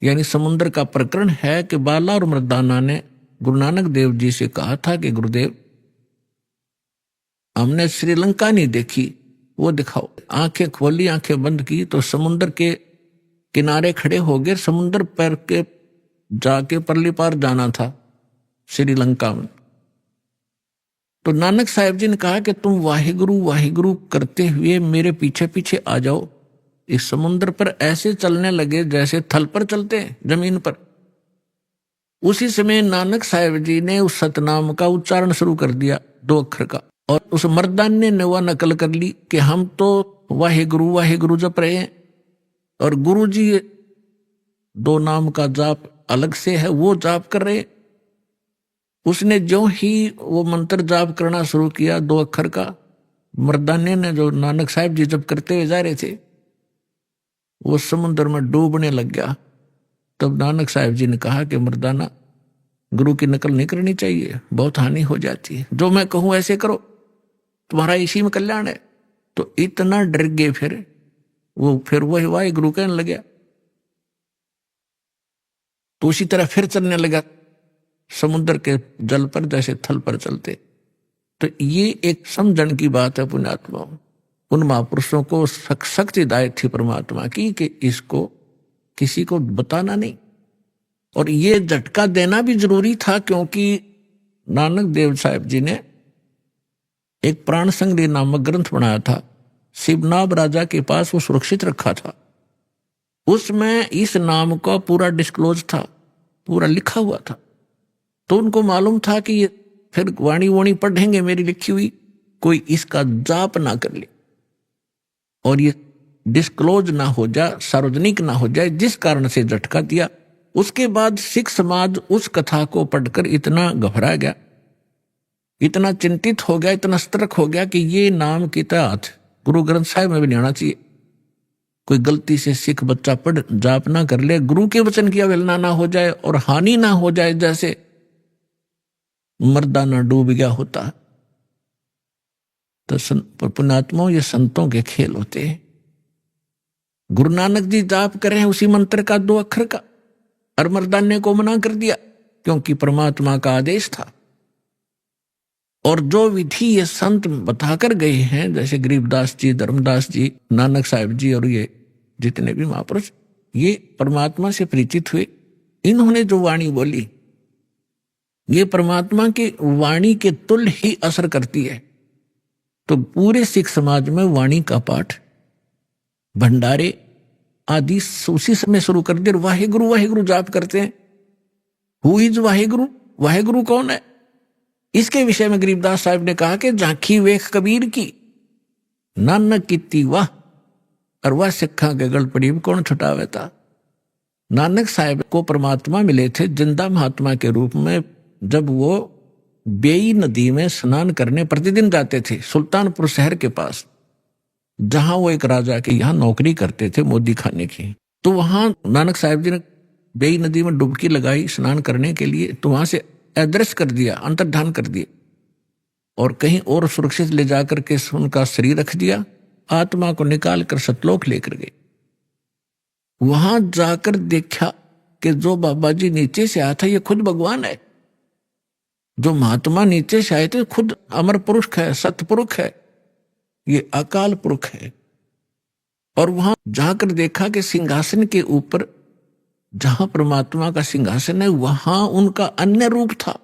F: यानी समुद्र का प्रकरण है कि बाला और मर्दाना ने गुरु नानक देव जी से कहा था कि गुरुदेव हमने श्रीलंका नहीं देखी, वो दिखाओ। आंखें खोली, आंखें बंद की तो समुद्र के किनारे खड़े हो गए। समुद्र पर के जाके परली पार जाना था श्रीलंका में। तो नानक साहब जी ने कहा कि तुम वाहिगुरु वाहिगुरु करते हुए मेरे पीछे पीछे आ जाओ। इस समुद्र पर ऐसे चलने लगे जैसे थल पर चलते हैं, जमीन पर। उसी समय नानक साहब जी ने उस सतनाम का उच्चारण शुरू कर दिया, 2 अक्षर का, और उस मर्दाने ने वह नकल कर ली कि हम तो वाहिगुरु वाहिगुरु जप रहे हैं और गुरु जी 2 नाम का जाप अलग से है, वो जाप कर रहे। उसने जो ही वो मंत्र जाप करना शुरू किया 2 अक्षर का, मर्दाने ने जो नानक साहब जी जप करते हुए जा रहे थे वो समुद्र में डूबने लग गया। तब नानक साहब जी ने कहा कि मर्दाना, गुरु की नकल नहीं करनी चाहिए, बहुत हानि हो जाती है। जो मैं कहूं ऐसे करो, तुम्हारा इसी में कल्याण है। तो इतना डर गए फिर वही वाहिगुरु कहने लग गया। तो उसी तरह फिर चलने लगा समुद्र के जल पर जैसे थल पर चलते। तो ये एक समझण की बात है पुण्यात्माओं। उन महापुरुषों को सख्त हिदायत थी परमात्मा की कि इसको किसी को बताना नहीं। और ये झटका देना भी जरूरी था, क्योंकि नानक देव साहब जी ने एक प्राण संग्रह नामक ग्रंथ बनाया था, शिवनाभ राजा के पास वो सुरक्षित रखा था। उसमें इस नाम का पूरा डिस्क्लोज था, पूरा लिखा हुआ था। तो उनको मालूम था कि ये फिर वाणी वाणी पढ़ेंगे मेरी लिखी हुई, कोई इसका जाप ना कर ले और ये डिस्क्लोज ना हो जाए, सार्वजनिक ना हो जाए, जिस कारण से झटका दिया। उसके बाद सिख समाज उस कथा को पढ़कर इतना घबरा गया, इतना चिंतित हो गया, इतना सतर्क हो गया कि ये नाम की तहत गुरु ग्रंथ साहिब में भी नहीं आना चाहिए। कोई गलती से सिख बच्चा पढ़ जाप ना कर ले, गुरु के वचन की अवहेलना ना हो जाए और हानि ना हो जाए, जैसे मर्दाना डूब गया होता। तो पुण्यात्माओं, ये संतों के खेल होते हैं। गुरु नानक जी जाप कर रहे हैं उसी मंत्र का 2 अक्षर का, और मर्दाने को मना कर दिया क्योंकि परमात्मा का आदेश था। और जो विधि ये संत बताकर गए हैं, जैसे गरीबदास जी, धर्मदास जी, नानक साहब जी और ये जितने भी महापुरुष, ये परमात्मा से परिचित हुए। इन्होंने जो वाणी बोली ये परमात्मा की वाणी के तुल्य ही असर करती है। तो पूरे सिख समाज में वाणी का पाठ, भंडारे आदि उसी समय शुरू कर दिए। वाहिगुरु वाहिगुरु जाप करते हैं। Who is Waheguru? वाहिगुरु कौन है? इसके विषय में गरीबदास साहब ने कहा कि झांकी वेख कबीर की, नानक कीती वाह, और वह सिखा के गल पड़ी कौन छुटावे था। नानक साहब को परमात्मा मिले थे जिंदा महात्मा के रूप में, जब वो बेई नदी में स्नान करने प्रतिदिन जाते थे, सुल्तानपुर शहर के पास, जहां वो एक राजा के यहाँ नौकरी करते थे मोदी खाने की। तो वहां नानक साहब जी ने बेई नदी में डुबकी लगाई स्नान करने के लिए, तो वहां से अदृश्य कर दिया, अंतर्धान कर दिया, और कहीं और सुरक्षित ले जाकर के उनका शरीर रख दिया। आत्मा को निकाल कर सतलोक लेकर गए। वहां जाकर देखा कि जो बाबा जी नीचे से आया था ये खुद भगवान है। जो महात्मा नीचे से आए थे खुद अमर पुरुष है, सतपुरुष है, ये अकाल पुरुष है। और वहां जाकर देखा कि सिंहासन के ऊपर, जहां परमात्मा का सिंहासन है, वहां उनका अन्य रूप था,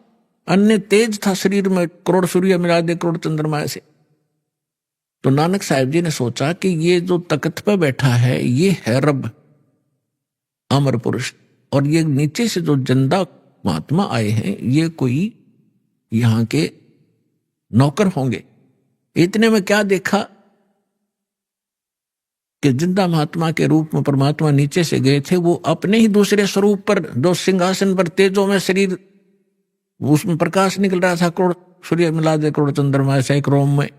F: अन्य तेज था शरीर में, करोड़ सूर्य मिला दे करोड़ चंद्रमा से। तो नानक साहब जी ने सोचा कि ये जो तख्त पर बैठा है ये है रब, अमर पुरुष, और ये नीचे से जो जिंदा महात्मा आए हैं ये कोई यहां के नौकर होंगे। इतने में क्या देखा कि जिंदा महात्मा के रूप में परमात्मा नीचे से गए थे, वो अपने ही दूसरे स्वरूप पर, जो सिंहासन पर तेजों में शरीर, उसमें प्रकाश निकल रहा था, करोड़ सूर्य मिला दे करोड़ चंद्रमा ऐसा एक रोम में,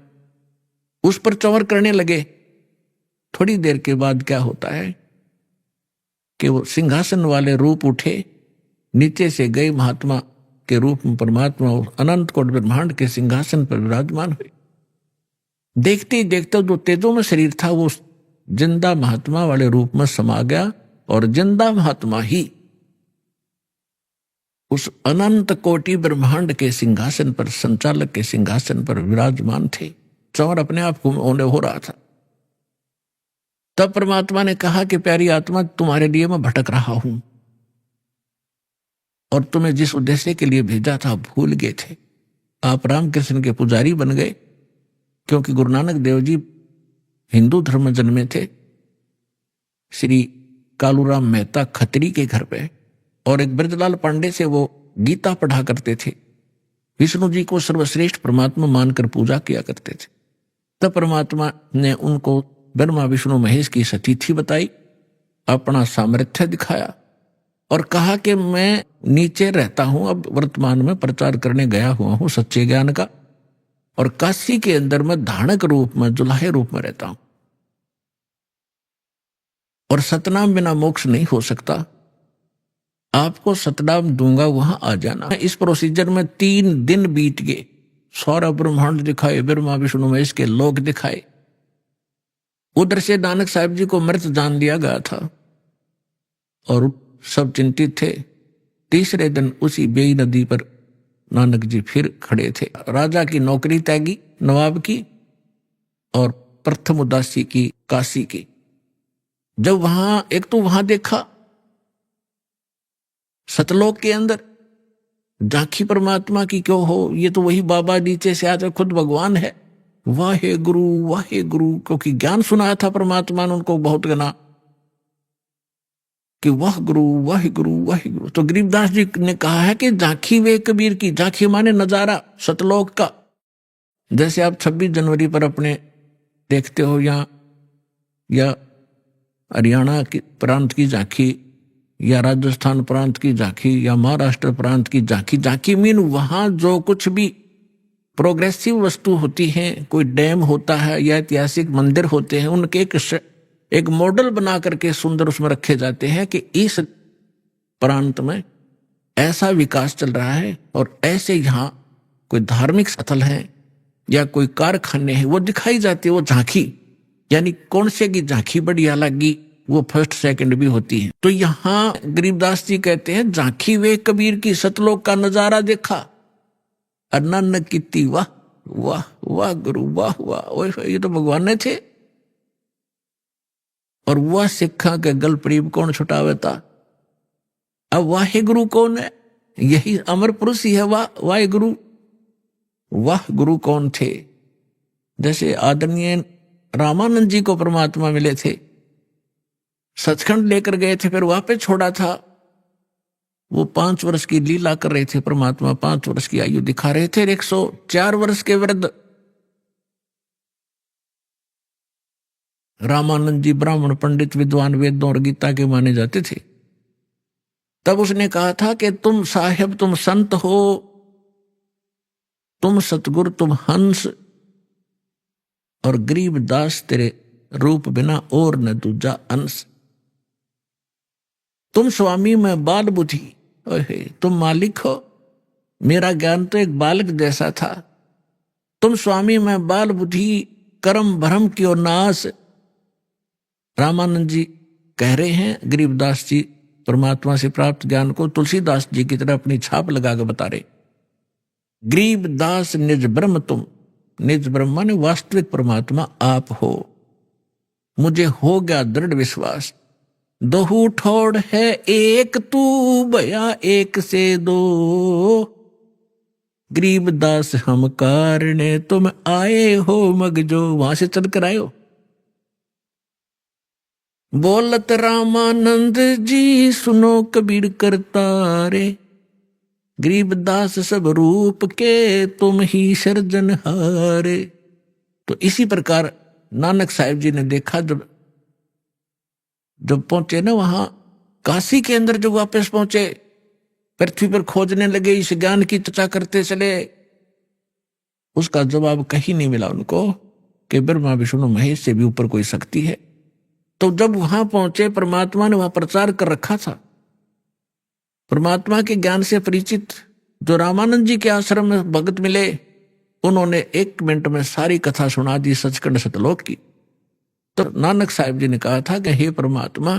F: उस पर चौवर करने लगे। थोड़ी देर के बाद क्या होता है कि वो सिंहासन वाले रूप उठे, नीचे से गए महात्मा के रूप में परमात्मा अनंत कोट ब्रह्मांड के सिंहासन पर विराजमान हुए। देखते ही देखते जो तेजों में शरीर था वो जिंदा महात्मा वाले रूप में समा गया और जिंदा महात्मा ही उस अनंत कोटि ब्रह्मांड के सिंहासन पर, संचालक के सिंहासन पर विराजमान थे। चौर अपने आप को होने हो रहा था। तब परमात्मा ने कहा कि प्यारी आत्मा, तुम्हारे लिए मैं भटक रहा हूं और तुम्हें जिस उद्देश्य के लिए भेजा था भूल गए थे। आप रामकृष्ण के पुजारी बन गए, क्योंकि गुरु नानक देव जी हिंदू धर्म में जन्मे थे। श्री कालूराम मेहता खत्री के घर पे और एक ब्रजलाल पांडे से वो गीता पढ़ा करते थे। विष्णु जी को सर्वश्रेष्ठ परमात्मा मानकर पूजा किया करते थे। तब परमात्मा ने उनको ब्रह्मा विष्णु महेश की सतीथि बताई, अपना सामर्थ्य दिखाया और कहा कि मैं नीचे रहता हूं, अब वर्तमान में प्रचार करने गया हुआ हूं सच्चे ज्ञान का, और काशी के अंदर मैं धानक रूप में, जुलाहे रूप में रहता हूं और सतनाम बिना मोक्ष नहीं हो सकता। आपको सतनाम दूंगा, वहां आ जाना। इस प्रोसीजर में 3 दिन बीत गए। सारा ब्रह्मांड दिखाए, ब्रह्मा विष्णु महेश के लोक दिखाए। उधर से नानक साहब जी को मृत जान लिया गया था और सब चिंतित थे। तीसरे दिन उसी बेई नदी पर नानक जी फिर खड़े थे। राजा की नौकरी त्यागी, नवाब की, और प्रथम उदासी की, काशी की। जब वहां एक तो वहां देखा सतलोक के अंदर झांकी परमात्मा की, क्यों हो, ये तो वही बाबा नीचे से आकर खुद भगवान है। वाहे गुरु, क्योंकि ज्ञान सुनाया था परमात्मा ने उनको बहुत गना कि वाह गुरु। तो गरीबदास जी ने कहा है कि झांकी वे कबीर की, झांकी माने नजारा सतलोक का। जैसे आप 26 जनवरी पर अपने देखते हो या हरियाणा की प्रांत की झांकी, या राजस्थान प्रांत की झांकी, या महाराष्ट्र प्रांत की झांकी। झांकी मीन वहां जो कुछ भी प्रोग्रेसिव वस्तु होती है, कोई डैम होता है या ऐतिहासिक मंदिर होते हैं, उनके एक मॉडल बना करके सुंदर उसमें रखे जाते हैं कि इस प्रांत में ऐसा विकास चल रहा है और ऐसे यहाँ कोई धार्मिक स्थल है या कोई कारखाने हैं, वो दिखाई जाती है। वो झांकी यानी कौन से की झांकी बढ़िया लगी, वो फर्स्ट सेकंड भी होती है। तो यहाँ गरीबदास जी कहते हैं, झांकी वे कबीर की, सतलोक का नजारा देखा, अनन कीती, वाह वाह वाह गुरु, वाह वाह, ये तो भगवान ने थे। और वह सिखा के गल प्रीब कौन छुटावे था। अब वाहे गुरु कौन है? यही अमर पुरुष ही है। वाहे गुरु, वाह गुरु कौन थे? जैसे आदरणीय रामानंद जी को परमात्मा मिले थे, सचखंड लेकर गए थे, फिर वापस छोड़ा था। वो 5 वर्ष की लीला कर रहे थे परमात्मा, 5 वर्ष की आयु दिखा रहे थे। 104 वर्ष के वृद्ध रामानंद जी ब्राह्मण पंडित विद्वान, वेदों और गीता के माने जाते थे। तब उसने कहा था कि तुम साहेब, तुम संत हो, तुम सतगुरु, तुम हंस, और गरीब दास तेरे रूप बिना और न दूजा अंश। तुम स्वामी मैं बाल बुद्धि, तुम मालिक हो, मेरा ज्ञान तो एक बालक जैसा था। तुम स्वामी मैं बाल बुद्धि, कर्म भ्रम की और नाश। रामानंद जी कह रहे हैं, गरीबदास जी परमात्मा से प्राप्त ज्ञान को तुलसीदास जी की तरह अपनी छाप लगा के बता रहे। गरीबदास निज ब्रह्म तुम, निज ब्रह्मा ने वास्तविक परमात्मा आप हो। मुझे हो गया दृढ़ विश्वास, दोहू ठोड़ है एक, तू भया एक से दो। गरीबदास हम कारणे तुम आए हो मगजो, वहां से चल कर आए हो। बोलत रामानंद जी सुनो कबीर करतारे, गरीबदास सब रूप के तुम ही सृजनहारे। तो इसी प्रकार नानक साहिब जी ने देखा, जब पहुंचे ना वहां काशी के अंदर, जब वापस पहुंचे, पृथ्वी पर खोजने लगे, इस ज्ञान की चर्चा करते चले, उसका जवाब कहीं नहीं मिला उनको कि ब्रह्मा विष्णु महेश से भी ऊपर कोई शक्ति है। तो जब वहां पहुंचे, परमात्मा ने वहां प्रचार कर रखा था। परमात्मा के ज्ञान से परिचित जो रामानंद जी के आश्रम में भगत मिले, उन्होंने 1 मिनट में सारी कथा सुना दी सचखंड सतलोक की। तो नानक साहिब जी ने कहा था कि हे परमात्मा,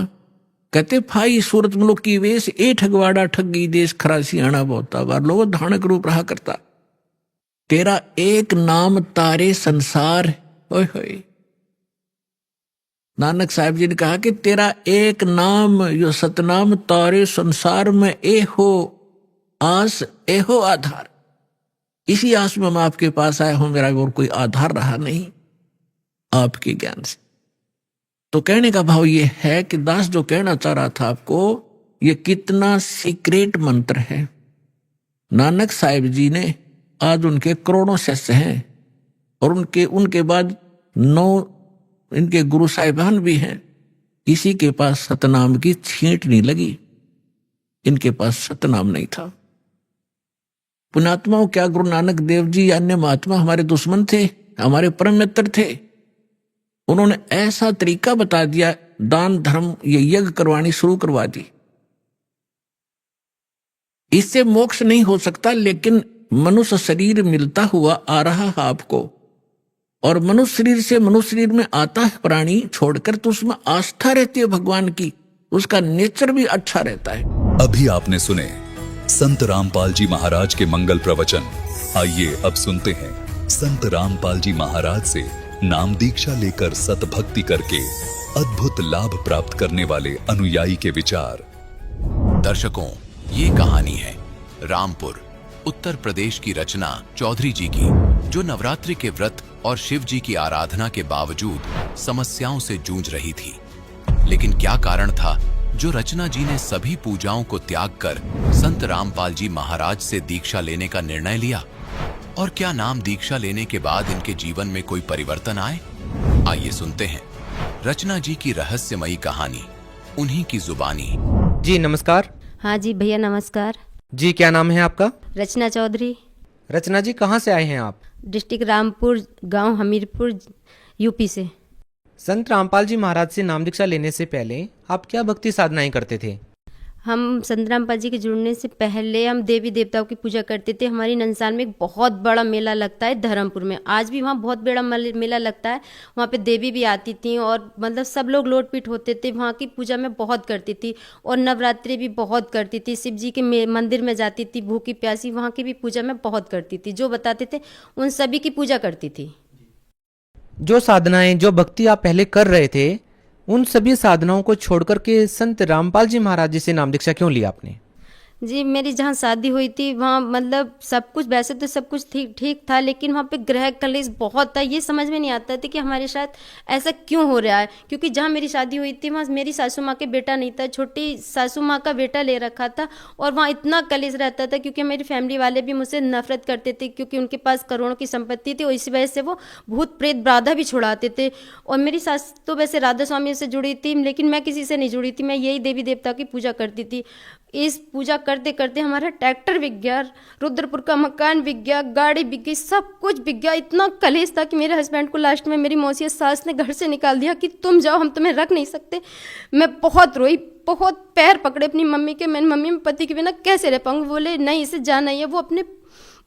F: कहते फाई सूरत मुलुक की वेश ए ठगवाड़ा ठगी देश खरासी आना बहुता बार लोग धानक रूप रहा करता, तेरा एक नाम तारे संसार। ओए होए, नानक साहिब जी ने कहा कि तेरा एक नाम यो सतनाम तारे संसार में ए हो आस ए हो आधार। इसी आस में मैं आपके पास आया हूं, मेरा और कोई आधार रहा नहीं आपके ज्ञान से। तो कहने का भाव ये है कि दास जो कहना चाह रहा था आपको, ये कितना सीक्रेट मंत्र है। नानक साहिब जी ने आज उनके करोड़ों शिष्य हैं और उनके बाद 9 इनके गुरु साहिबान भी हैं। किसी के पास सतनाम की छींट नहीं लगी, इनके पास सतनाम नहीं था। पुण्यात्माओं, क्या गुरु नानक देव जी अन्य महात्मा हमारे दुश्मन थे? हमारे परम मित्र थे। उन्होंने ऐसा तरीका बता दिया, दान धर्म ये यज्ञ करवानी शुरू करवा दी। इससे मोक्ष नहीं हो सकता, लेकिन मनुष्य शरीर मिलता हुआ आ रहा है आपको, और मनुष्य शरीर से मनुष्य शरीर में आता है प्राणी छोड़कर, तो उसमें आस्था रहती है भगवान की, उसका नेचर भी अच्छा रहता है।
G: अभी आपने सुने संत रामपाल जी महाराज के मंगल प्रवचन। आइए अब सुनते हैं संत रामपाल जी महाराज से नाम दीक्षा लेकर सतभक्ति करके अद्भुत लाभ प्राप्त करने वाले अनुयायी के विचार।
C: दर्शकों, ये कहानी है रामपुर उत्तर प्रदेश की रचना चौधरी जी की, जो नवरात्रि के व्रत और शिव जी की आराधना के बावजूद समस्याओं से जूझ रही थी। लेकिन क्या कारण था जो रचना जी ने सभी पूजाओं को त्याग कर संत रामपाल जी महाराज से दीक्षा लेने का निर्णय लिया? और क्या नाम दीक्षा लेने के बाद इनके जीवन में कोई परिवर्तन आए? आइए सुनते हैं रचना जी की रहस्यमयी कहानी, उन्हीं की जुबानी।
H: जी नमस्कार।
I: हाँ जी भैया नमस्कार।
H: जी क्या नाम है आपका?
I: रचना चौधरी।
H: रचना जी कहाँ से आए हैं आप?
I: डिस्ट्रिक्ट रामपुर, गांव हमीरपुर, यूपी से।
H: संत रामपाल जी महाराज से नाम दीक्षा लेने से पहले आप क्या भक्ति साधनाएं करते थे?
I: हम संत रामपाल जी के जुड़ने से पहले हम देवी देवताओं की पूजा करते थे। हमारी नंसाल में एक बहुत बड़ा मेला लगता है धर्मपुर में, आज भी वहाँ बहुत बड़ा मेला लगता है। वहाँ पे देवी भी आती थी और मतलब सब लोग लोट पीट होते थे। वहाँ की पूजा मैं बहुत करती थी और नवरात्रि भी बहुत करती थी। शिव जी के मंदिर में जाती थी भूखी प्यासी, वहाँ की भी पूजा मैं बहुत करती थी। जो बताते थे उन सभी की पूजा करती थी।
H: जो साधनाएं, जो भक्ति आप पहले कर रहे थे, उन सभी साधनाओं को छोड़कर के संत रामपाल जी महाराज जी से नाम दीक्षा क्यों लिया आपने?
I: जी मेरी जहाँ शादी हुई थी वहाँ मतलब सब कुछ वैसे तो सब कुछ ठीक था, लेकिन वहाँ पे ग्रह कलेश बहुत था। ये समझ में नहीं आता था कि हमारे साथ ऐसा क्यों हो रहा है, क्योंकि जहाँ मेरी शादी हुई थी वहाँ मेरी सासू माँ के बेटा नहीं था, छोटी सासू माँ का बेटा ले रखा था। और वहाँ इतना कलेश रहता था क्योंकि मेरी फैमिली वाले भी मुझसे नफरत करते थे, क्योंकि उनके पास करोड़ों की संपत्ति थी और इसी वजह से वो भूत प्रेत बाधा भी छुड़ाते थे। और मेरी सास तो वैसे राधा स्वामी से जुड़ी थी, लेकिन मैं किसी से नहीं जुड़ी थी। मैं यही देवी देवता की पूजा करती थी। इस पूजा करते करते हमारा ट्रैक्टर बिक गया, रुद्रपुर का मकान बिक गया, गाड़ी बिक गई, सब कुछ बिक गया। इतना कलेश था कि मेरे हस्बैंड को लास्ट में मेरी मौसी सास ने घर से निकाल दिया कि तुम जाओ, हम तुम्हें रख नहीं सकते। मैं बहुत रोई, बहुत पैर पकड़े अपनी मम्मी के। मैंने मम्मी में पति के बिना कैसे रह पाऊंगी? बोले नहीं इसे जाना ही है। वो अपने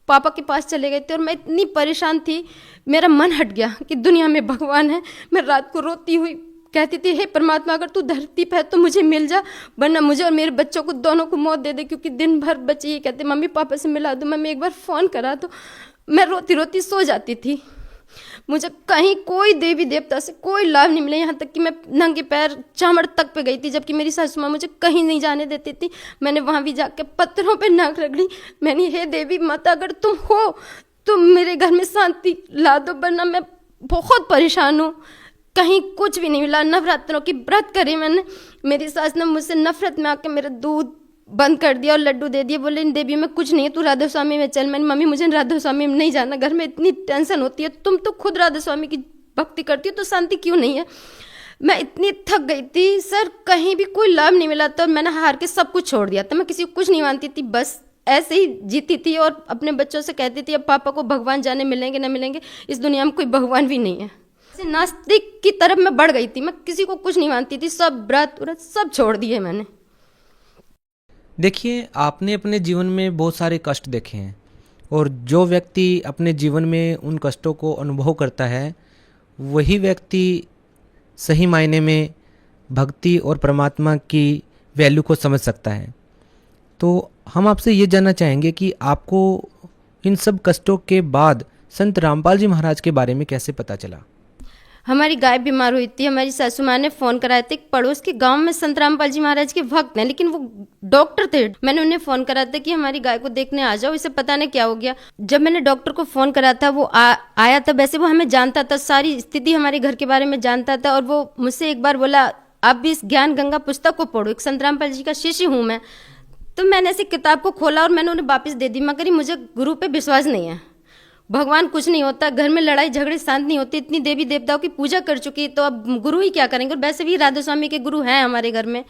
I: पापा के पास चले गए थे और मैं इतनी परेशान थी, मेरा मन हट गया कि दुनिया में भगवान है। मैं रात को रोती हुई कहती थी, हे परमात्मा अगर तू धरती पे है तो मुझे मिल जा, वरना मुझे और मेरे बच्चों को दोनों को मौत दे दे। क्योंकि दिन भर बच्चे ये कहते मम्मी पापा से मिला दो, मम्मी एक बार फ़ोन करा दो। मैं रोती रोती सो जाती थी। मुझे कहीं कोई देवी देवता से कोई लाभ नहीं मिला, यहाँ तक कि मैं नंगे पैर चामड़ तक पे गई थी, जबकि मेरी सासू माँ मुझे कहीं नहीं जाने देती थी। मैंने वहाँ भी जाके पत्थरों पे नाक रगड़ी। मैंने हे देवी माता अगर तुम हो तो मेरे घर में शांति ला दो, वरना मैं बहुत परेशान हूँ। कहीं कुछ भी नहीं मिला। नवरात्रों की व्रत करी मैंने, मेरी सास ने मुझसे नफरत में आके मेरा दूध बंद कर दिया और लड्डू दे दिए। बोले इन देवी में कुछ नहीं है, तू राधा स्वामी में चल। मैंने मम्मी मुझे राधा स्वामी में नहीं जाना, घर में इतनी टेंशन होती है, तुम तो खुद राधा स्वामी की भक्ति करती हो तो शांति क्यों नहीं है? मैं इतनी थक गई थी सर, कहीं भी कोई लाभ नहीं मिला था। मैंने हार के सब कुछ छोड़ दिया था। मैं किसी को कुछ नहीं मानती थी, बस ऐसे ही जीती थी और अपने बच्चों से कहती थी अब पापा को भगवान जाने मिलेंगे न मिलेंगे, इस दुनिया में कोई भगवान भी नहीं है। नास्तिक की तरफ मैं बढ़ गई थी। मैं किसी को कुछ नहीं मानती थी, सब व्रत सब छोड़ दिए मैंने।
H: देखिए, आपने अपने जीवन में बहुत सारे कष्ट देखे हैं और जो व्यक्ति अपने जीवन में उन कष्टों को अनुभव करता है वही व्यक्ति सही मायने में भक्ति और परमात्मा की वैल्यू को समझ सकता है। तो हम आपसे ये जानना चाहेंगे कि आपको इन सब कष्टों के बाद संत रामपाल जी महाराज के बारे में कैसे पता चला?
I: हमारी गाय बीमार हुई थी, हमारी सासू माँ ने फ़ोन कराए थे। पड़ोस के गांव में संत रामपाल जी महाराज के भक्त हैं, लेकिन वो डॉक्टर थे। मैंने उन्हें फ़ोन करा था कि हमारी गाय को देखने आ जाओ, इसे पता नहीं क्या हो गया। जब मैंने डॉक्टर को फ़ोन करा था, वो आया था। वैसे वो हमें जानता था, सारी स्थिति हमारे घर के बारे में जानता था। और वो मुझसे एक बार बोला, आप भी इस ज्ञान गंगा पुस्तक को पढ़ो, एक संत रामपाल जी का शिष्य हूँ मैं। तो मैंने ऐसी किताब को खोला और मैंने उन्हें वापस दे दी। मगर मुझे गुरु पे विश्वास नहीं है, भगवान कुछ नहीं होता, घर में लड़ाई झगड़े शांत नहीं होती। इतनी देवी देवताओं की पूजा कर चुकी, तो अब गुरु ही क्या करेंगे। और वैसे भी राधा स्वामी के गुरु हैं हमारे घर में,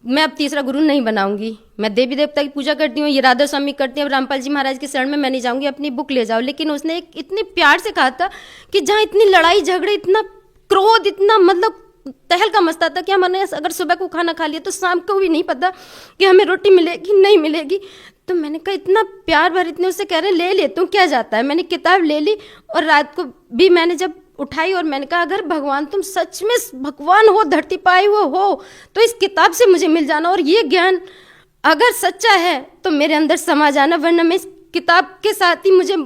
I: मैं अब तीसरा गुरु नहीं बनाऊंगी। मैं देवी देवता की पूजा करती हूँ, ये राधा स्वामी करती हैं। अब रामपाल जी महाराज के शरण में मैं नहीं जाऊंगी, अपनी बुक ले जाओ। लेकिन उसने एक इतने प्यार से कहा था कि जहाँ इतनी लड़ाई झगड़े, इतना क्रोध, इतना मतलब तहलका मचता था कि हमने अगर सुबह को खाना खा लिया तो शाम को भी नहीं पता कि हमें रोटी मिलेगी नहीं मिलेगी। तो मैंने कहा इतना प्यार भर, इतने उससे कह रहे ले लेता हूँ, क्या जाता है। मैंने किताब ले ली और रात को भी मैंने जब उठाई और मैंने कहा अगर भगवान तुम सच में भगवान हो, धरती पाए हुए हो, तो इस किताब से मुझे मिल जाना। और ये ज्ञान अगर सच्चा है तो मेरे अंदर समा जाना, वरना मैं इस किताब के साथ ही मुझे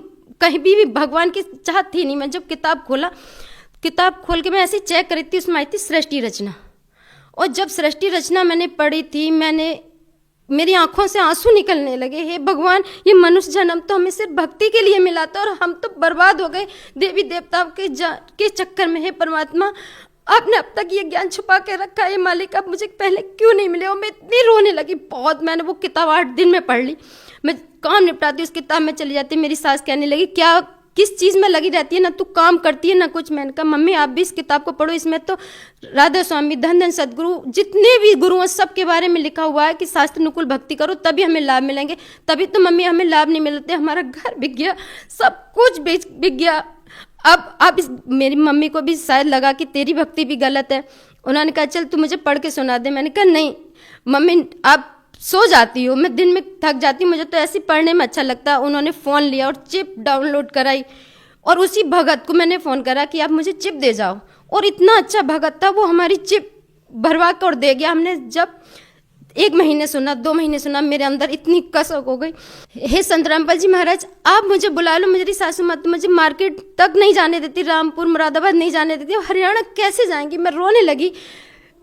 I: कहीं भी भगवान की चाहत थी नहीं। मैं जब किताब खोल के मैं ऐसे चेक करी थी, उसमें आई थी सृष्टि रचना। और जब सृष्टि रचना मैंने पढ़ी थी, मेरी आंखों से आंसू निकलने लगे। हे भगवान, ये मनुष्य जन्म तो हमें सिर्फ भक्ति के लिए मिला था और हम तो बर्बाद हो गए देवी देवताओं के चक्कर में। हे परमात्मा, आपने अब तक ये ज्ञान छुपा के रखा है मालिक, अब मुझे पहले क्यों नहीं मिले। और मैं इतनी रोने लगी बहुत। मैंने वो किताब 8 दिन में पढ़ ली। मैं काम निपटाती उस किताब में चली जाती। मेरी सास कहने लगी क्या किस चीज़ में लगी रहती है, ना तू काम करती है ना कुछ। मैंने कहा मम्मी आप भी इस किताब को पढ़ो, इसमें तो राधा स्वामी, धन धन सदगुरु, जितने भी गुरु हैं सब के बारे में लिखा हुआ है कि शास्त्र अनुकूल भक्ति करो तभी हमें लाभ मिलेंगे। तभी तो मम्मी हमें लाभ नहीं मिलते, हमारा घर बिक गया, सब कुछ बिक गया। अब मेरी मम्मी को भी शायद लगा कि तेरी भक्ति भी गलत है। उन्होंने कहा चल तू मुझे पढ़ के सुना दे। मैंने कहा नहीं मम्मी, आप सो जाती हो, मैं दिन में थक जाती हूँ, मुझे तो ऐसे पढ़ने में अच्छा लगता है। उन्होंने फ़ोन लिया और चिप डाउनलोड कराई और उसी भगत को मैंने फ़ोन करा कि आप मुझे चिप दे जाओ। और इतना अच्छा भगत था, वो हमारी चिप भरवा कर दे गया। हमने जब 1 महीने सुना, 2 महीने सुना, मेरे अंदर इतनी कसक हो गई। हे संत रामपाल जी महाराज, आप मुझे बुला लो। मेरी सासू माँ तो मुझे मार्केट तक नहीं जाने देती, रामपुर मुरादाबाद नहीं जाने देती, हरियाणा कैसे जाएंगी। मैं रोने लगी।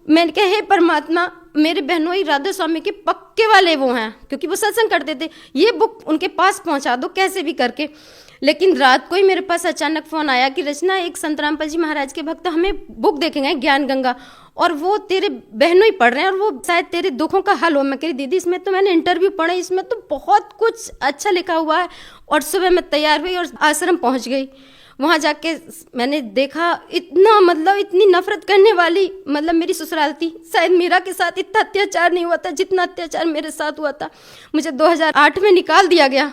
I: मैंने कहा हे परमात्मा, मेरे बहनों ही राधा स्वामी के पक्के वाले वो हैं, क्योंकि वो सत्संग करते थे, ये बुक उनके पास पहुंचा दो कैसे भी करके। लेकिन रात को ही मेरे पास अचानक फ़ोन आया कि रचना, एक संत रामपाल जी महाराज के भक्त हमें बुक देखेंगे ज्ञान गंगा, और वो तेरे बहनों ही पढ़ रहे हैं और वो शायद तेरे दुखों का हल हो। मैं कही दीदी इसमें तो मैंने इंटरव्यू पढ़े, इसमें तो बहुत कुछ अच्छा लिखा हुआ है। और सुबह मैं तैयार हुई और आश्रम पहुँच गई। वहाँ जाके मैंने देखा इतना मतलब इतनी नफरत करने वाली मतलब मेरी ससुराल थी। शायद मीरा के साथ इतना अत्याचार नहीं हुआ था जितना अत्याचार मेरे साथ हुआ था। मुझे 2008 में निकाल दिया गया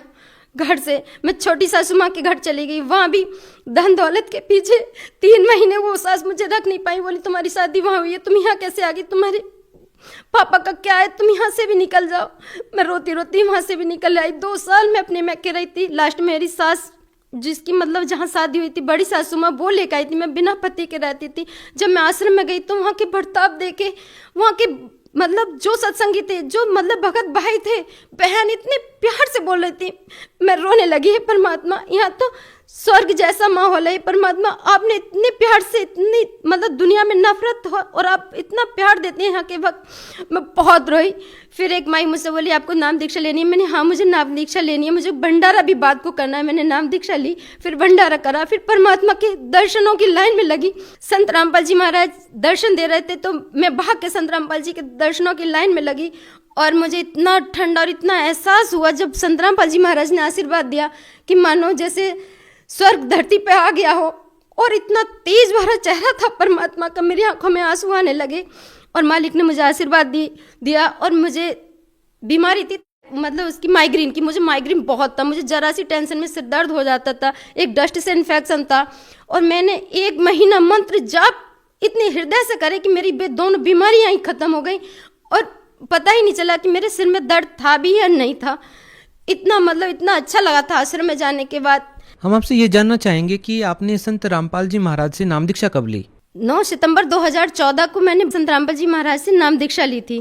I: घर से। मैं छोटी सासू माँ के घर चली गई। वहाँ भी धन दौलत के पीछे 3 महीने वो सास मुझे रख नहीं पाई। बोली तुम्हारी शादी वहाँ हुई है, तुम यहाँ कैसे आ गई, तुम्हारे पापा का क्या है, तुम यहाँ से भी निकल जाओ। मैं रोती रोती वहाँ से भी निकल आई। 2 साल मैं अपने मैके रही थी। लास्ट में मेरी सास, जिसकी मतलब जहाँ शादी हुई थी, बड़ी सासू माँ, वो लेकर आई थी। मैं बिना पति के रहती थी। जब मैं आश्रम में गई तो वहाँ के बर्ताव देखे, वहाँ के मतलब जो सत्संगी थे, जो मतलब भगत भाई थे, बहन इतने प्यार से बोल रही थी, मैं रोने लगी। है परमात्मा, यहाँ तो स्वर्ग जैसा माहौल है। परमात्मा, आपने इतने प्यार से, इतनी मतलब दुनिया में नफरत हो और आप इतना प्यार देते हैं यहाँ के वक्त। मैं बहुत रोई। फिर एक माई मुझसे बोली आपको नाम दीक्षा लेनी है। मैंने हाँ मुझे नाम दीक्षा लेनी है, मुझे भंडारा भी बात को करना है। मैंने नाम दीक्षा ली, फिर भंडारा करा, फिर परमात्मा के दर्शनों की लाइन में लगी। संत रामपाल जी महाराज दर्शन दे रहे थे तो मैं भाग के संत रामपाल जी के दर्शनों की लाइन में लगी। और मुझे इतना ठंडा और इतना एहसास हुआ जब संत रामपाल जी महाराज ने आशीर्वाद दिया कि मानो जैसे स्वर्ग धरती पे आ गया हो। और इतना तेज भरा चेहरा था परमात्मा का, मेरी आंखों में आंसू आने लगे। और मालिक ने मुझे आशीर्वाद दिया। और मुझे बीमारी थी मतलब उसकी माइग्रेन की, मुझे माइग्रेन बहुत था। मुझे जरा सी टेंशन में सिर दर्द हो जाता था, एक डस्ट से इन्फेक्शन था। और मैंने 1 महीना मंत्र जाप इतने हृदय से करे कि मेरी दोनों बीमारियां ही खत्म हो गई। और पता ही नहीं चला कि मेरे सिर में दर्द था भी या नहीं था। इतना मतलब इतना अच्छा लगा था आश्रम में जाने के बाद।
H: हम आपसे ये जानना चाहेंगे कि आपने संत रामपाल जी महाराज से नाम दीक्षा कब ली?
I: 9 सितंबर 2014 को मैंने संत रामपाल जी महाराज से नाम दीक्षा ली थी।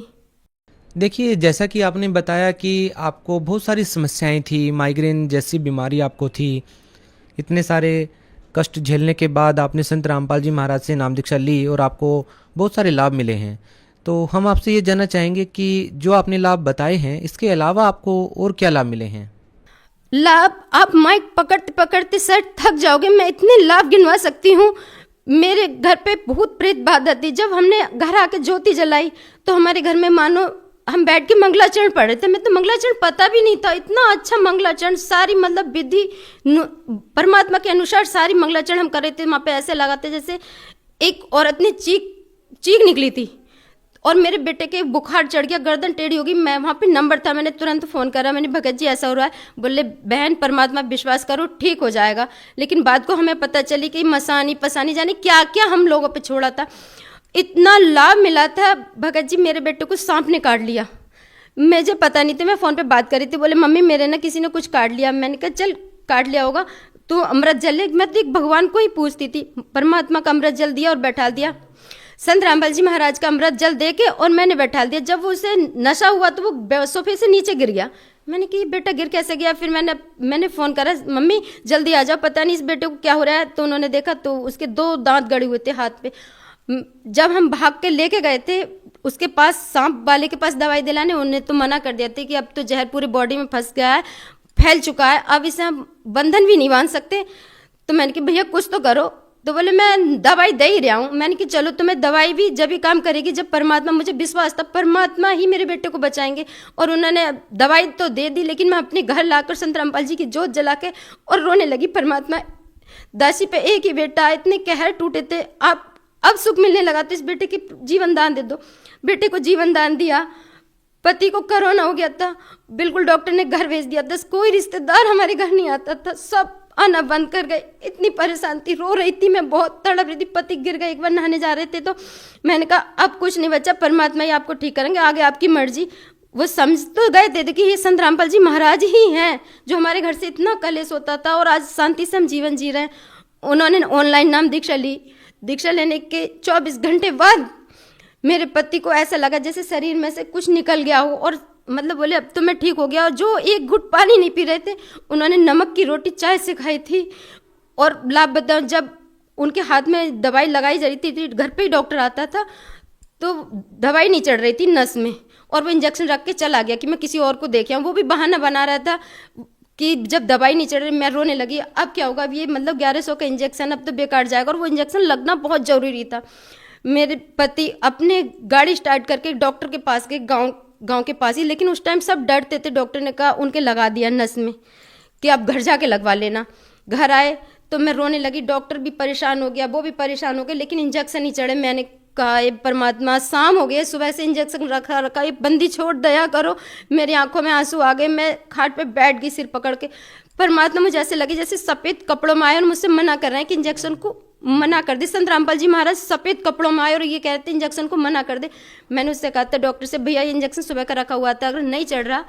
H: देखिए, जैसा कि आपने बताया कि आपको बहुत सारी समस्याएं थी, माइग्रेन जैसी बीमारी आपको थी, इतने सारे कष्ट झेलने के बाद आपने संत रामपाल जी महाराज से नाम दीक्षा ली और आपको बहुत सारे लाभ मिले हैं। तो हम आपसे ये जानना चाहेंगे कि जो आपने लाभ बताए हैं, इसके अलावा आपको और क्या लाभ मिले हैं?
I: लाभ, आप माइक पकड़ते पकड़ते सर थक जाओगे, मैं इतने लाभ गिनवा सकती हूँ। मेरे घर पे बहुत प्रेत बाधा थी। जब हमने घर आके ज्योति जलाई तो हमारे घर में मानो हम बैठ के मंगलाचरण पढ़ रहे थे। मैं तो मंगलाचरण पता भी नहीं था, इतना अच्छा मंगलाचरण, सारी मतलब विधि परमात्मा के अनुसार सारी मंगलाचरण हम कर रहे थे। वहाँ पे ऐसे लगा था जैसे एक औरत ने चीख निकली थी। और मेरे बेटे के बुखार चढ़ गया, गर्दन टेढ़ी होगी। मैं वहाँ पे नंबर था, मैंने तुरंत फ़ोन करा, मैंने भगत जी ऐसा हो रहा है। बोले बहन परमात्मा विश्वास करो ठीक हो जाएगा। लेकिन बाद को हमें पता चली कि मसानी पसानी जाने क्या क्या हम लोगों पे छोड़ा था। इतना लाभ मिला था भगत जी, मेरे बेटे को सांप ने काट लिया, मुझे पता नहीं था। मैं फ़ोन पे बात कर रही थी, बोले मम्मी मेरे ना किसी ने कुछ काट लिया। मैंने कहा चल काट लिया होगा तो अमृत जल ले। मैं तो एक भगवान को ही पूछती थी, परमात्मा का अमृत जल दिया और बैठा दिया। संत रामपाल जी महाराज का अमृत जल दे के और मैंने बैठा दिया। जब वो उसे नशा हुआ तो वो सोफे से नीचे गिर गया। मैंने कहा बेटा गिर कैसे गया? फिर मैंने फ़ोन करा, मम्मी जल्दी आ जाओ, पता नहीं इस बेटे को क्या हो रहा है। तो उन्होंने देखा तो उसके 2 दांत गड़े हुए थे हाथ पे। जब हम भाग के लेके गए थे उसके पास, सांप वाले के पास दवाई दिलाने, उन्होंने तो मना कर दिया था कि अब तो जहर पूरी बॉडी में फंस गया है, फैल चुका है, अब इसे हम बंधन भी नहीं बांध सकते। तो मैंने कहा भैया कुछ तो करो। तो बोले मैं दवाई दे ही रहा हूँ। मैंने कहा चलो तुम्हें दवाई भी जब ही काम करेगी जब परमात्मा, मुझे विश्वास था परमात्मा ही मेरे बेटे को बचाएंगे। और उन्होंने दवाई तो दे दी, लेकिन मैं अपने घर लाकर संत रामपाल जी की जोत जला के और रोने लगी। परमात्मा, दासी पे एक ही बेटा, इतने कहर टूटे थे, आप अब सुख मिलने लगा तो इस बेटे के जीवन दान दे दो। बेटे को जीवन दान दिया। पति को कोरोना हो गया था, बिल्कुल डॉक्टर ने घर भेज दिया था। कोई रिश्तेदार हमारे घर नहीं आता था, सब आना बंद कर गए। इतनी परेशान थी, रो रही थी मैं, बहुत तड़प रही थी। पति गिर गए, एक बार नहाने जा रहे थे तो मैंने कहा अब कुछ नहीं बचा, परमात्मा ही आपको ठीक करेंगे, आगे आपकी मर्जी। वो समझ तो गए थे कि ये संत रामपाल जी महाराज ही हैं जो हमारे घर से इतना कलेश होता था और आज शांति से हम जीवन जी रहे हैं। उन्होंने ऑनलाइन नाम दीक्षा ली। दीक्षा लेने के 24 घंटे बाद मेरे पति को ऐसा लगा जैसे शरीर में से कुछ निकल गया हो, और मतलब बोले अब तो मैं ठीक हो गया। और जो एक घुट पानी नहीं पी रहे थे, उन्होंने नमक की रोटी चाय से खाई थी। और लाभ बताओ, जब उनके हाथ में दवाई लगाई जा रही थी, घर पे ही डॉक्टर आता था, तो दवाई नहीं चढ़ रही थी नस में, और वो इंजेक्शन रख के चला गया कि मैं किसी और को देख आऊँ। वो भी बहाना बना रहा था कि जब दवाई नहीं चढ़ रही। मैं रोने लगी, अब क्या होगा, अब ये मतलब 1100 का इंजेक्शन अब तो बेकार जाएगा। और वो इंजेक्शन लगना बहुत ज़रूरी था। मेरे पति अपने गाड़ी स्टार्ट करके डॉक्टर के पास गए, गांव के पास ही, लेकिन उस टाइम सब डरते थे। डॉक्टर ने कहा, उनके लगा दिया नस में कि आप घर जाके लगवा लेना। घर आए तो मैं रोने लगी, डॉक्टर भी परेशान हो गया, वो भी परेशान हो गए, लेकिन इंजेक्शन नहीं चढ़े। मैंने कहा ये परमात्मा, शाम हो गई, सुबह से इंजेक्शन रखा, ये बंदी छोड़, दया करो। मेरी आंखों में आंसू आ गए, मैं खाट पे बैठ गई सिर पकड़ के। परमात्मा मुझे ऐसे लगे जैसे सफ़ेद कपड़ों में आए और मुझसे मना कर रहे हैं कि इंजेक्शन को मना कर दे। संत रामपाल जी महाराज सफ़ेद कपड़ों में आए और ये कहते इंजेक्शन को मना कर दे। मैंने उससे कहा था डॉक्टर से, भैया ये इंजेक्शन सुबह का रखा हुआ था, अगर नहीं चढ़ रहा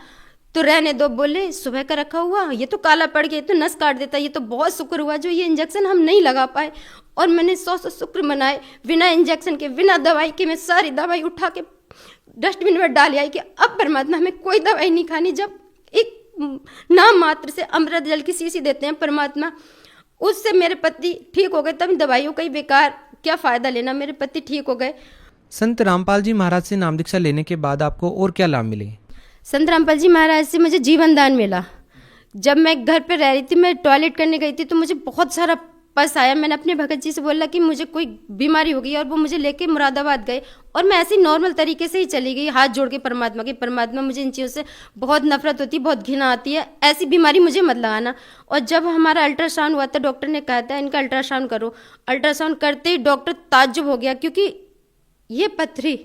I: तो रहने दो। बोले सुबह का रखा हुआ, ये तो काला पड़ गया, ये तो नस काट देता, ये तो बहुत शुक्र हुआ जो ये इंजेक्शन हम नहीं लगा पाए। और मैंने 100 शुक्र मनाए, बिना इंजेक्शन के, बिना दवाई के। मैं सारी दवाई उठा के डस्टबिन में डाल आई कि अब परमात्मा हमें कोई दवाई नहीं खानी। जब एक नाम मात्र से अमृत जल की शीशी देते हैं परमात्मा, उससे मेरे पति ठीक हो गए। तब दवाइयों का ही बेकार क्या फ़ायदा लेना, मेरे पति ठीक हो गए।
H: संत रामपाल जी महाराज से नाम दीक्षा लेने के बाद आपको और क्या लाभ मिले?
I: संत रामपाल जी महाराज से मुझे जीवन दान मिला। जब मैं घर पे रह रही थी, मैं टॉयलेट करने गई थी तो मुझे बहुत सारा पस आया। मैंने अपने भगत जी से बोला कि मुझे कोई बीमारी हो गई, और वो मुझे लेके मुरादाबाद गए। और मैं ऐसे नॉर्मल तरीके से ही चली गई, हाथ जोड़ के परमात्मा के, परमात्मा मुझे इन चीज़ों से बहुत नफरत होती है, बहुत घृणा आती है, ऐसी बीमारी मुझे मत लगाना। और जब हमारा अल्ट्रासाउंड हुआ था, डॉक्टर ने कहा था इनका अल्ट्रासाउंड करो। अल्ट्रासाउंड करते ही डॉक्टर ताज्जुब हो गया, क्योंकि ये पथरी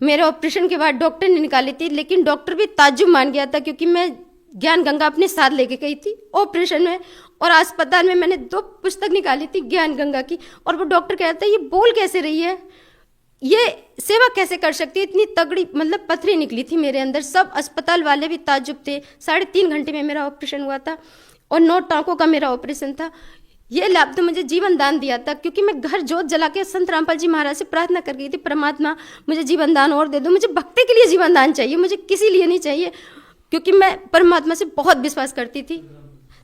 I: मेरे ऑपरेशन के बाद डॉक्टर ने निकाली थी, लेकिन डॉक्टर भी ताज्जुब मान गया था, क्योंकि मैं ज्ञान गंगा अपने साथ लेके गई थी ऑपरेशन में, और अस्पताल में मैंने 2 पुस्तक निकाली थी ज्ञान गंगा की। और वो डॉक्टर कहता है ये बोल कैसे रही है, ये सेवा कैसे कर सकती है, इतनी तगड़ी मतलब पथरी निकली थी मेरे अंदर। सब अस्पताल वाले भी ताज्जुब थे। 3.5 घंटे में मेरा ऑपरेशन हुआ था, और 9 टाँकों का मेरा ऑपरेशन था। ये लाभ तो मुझे जीवन दान दिया था, क्योंकि मैं घर जोत जला के संत रामपाल जी महाराज से प्रार्थना कर गई थी, परमात्मा मुझे जीवन दान और दे दो, मुझे भक्ति के लिए जीवन दान चाहिए, मुझे किसी लिए नहीं चाहिए, क्योंकि मैं परमात्मा से बहुत विश्वास करती थी,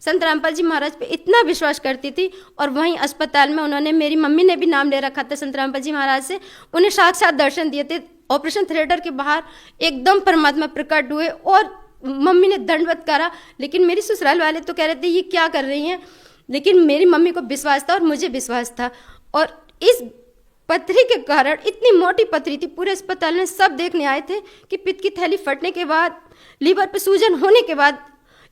I: संत रामपाल जी महाराज पे इतना विश्वास करती थी। और वहीं अस्पताल में उन्होंने, मेरी मम्मी ने भी नाम ले रखा था संत रामपाल जी महाराज से, उन्हें साक्षात दर्शन दिए थे। ऑपरेशन थिएटर के बाहर एकदम परमात्मा प्रकट हुए और मम्मी ने दंडवत करा, लेकिन मेरी ससुराल वाले तो कह रहे थे ये क्या कर रही हैं, लेकिन मेरी मम्मी को विश्वास था और मुझे विश्वास था। और इस पथरी के कारण, इतनी मोटी पथरी थी, पूरे अस्पताल में सब देखने आए थे कि पित्त की थैली फटने के बाद, लीवर पे सूजन होने के बाद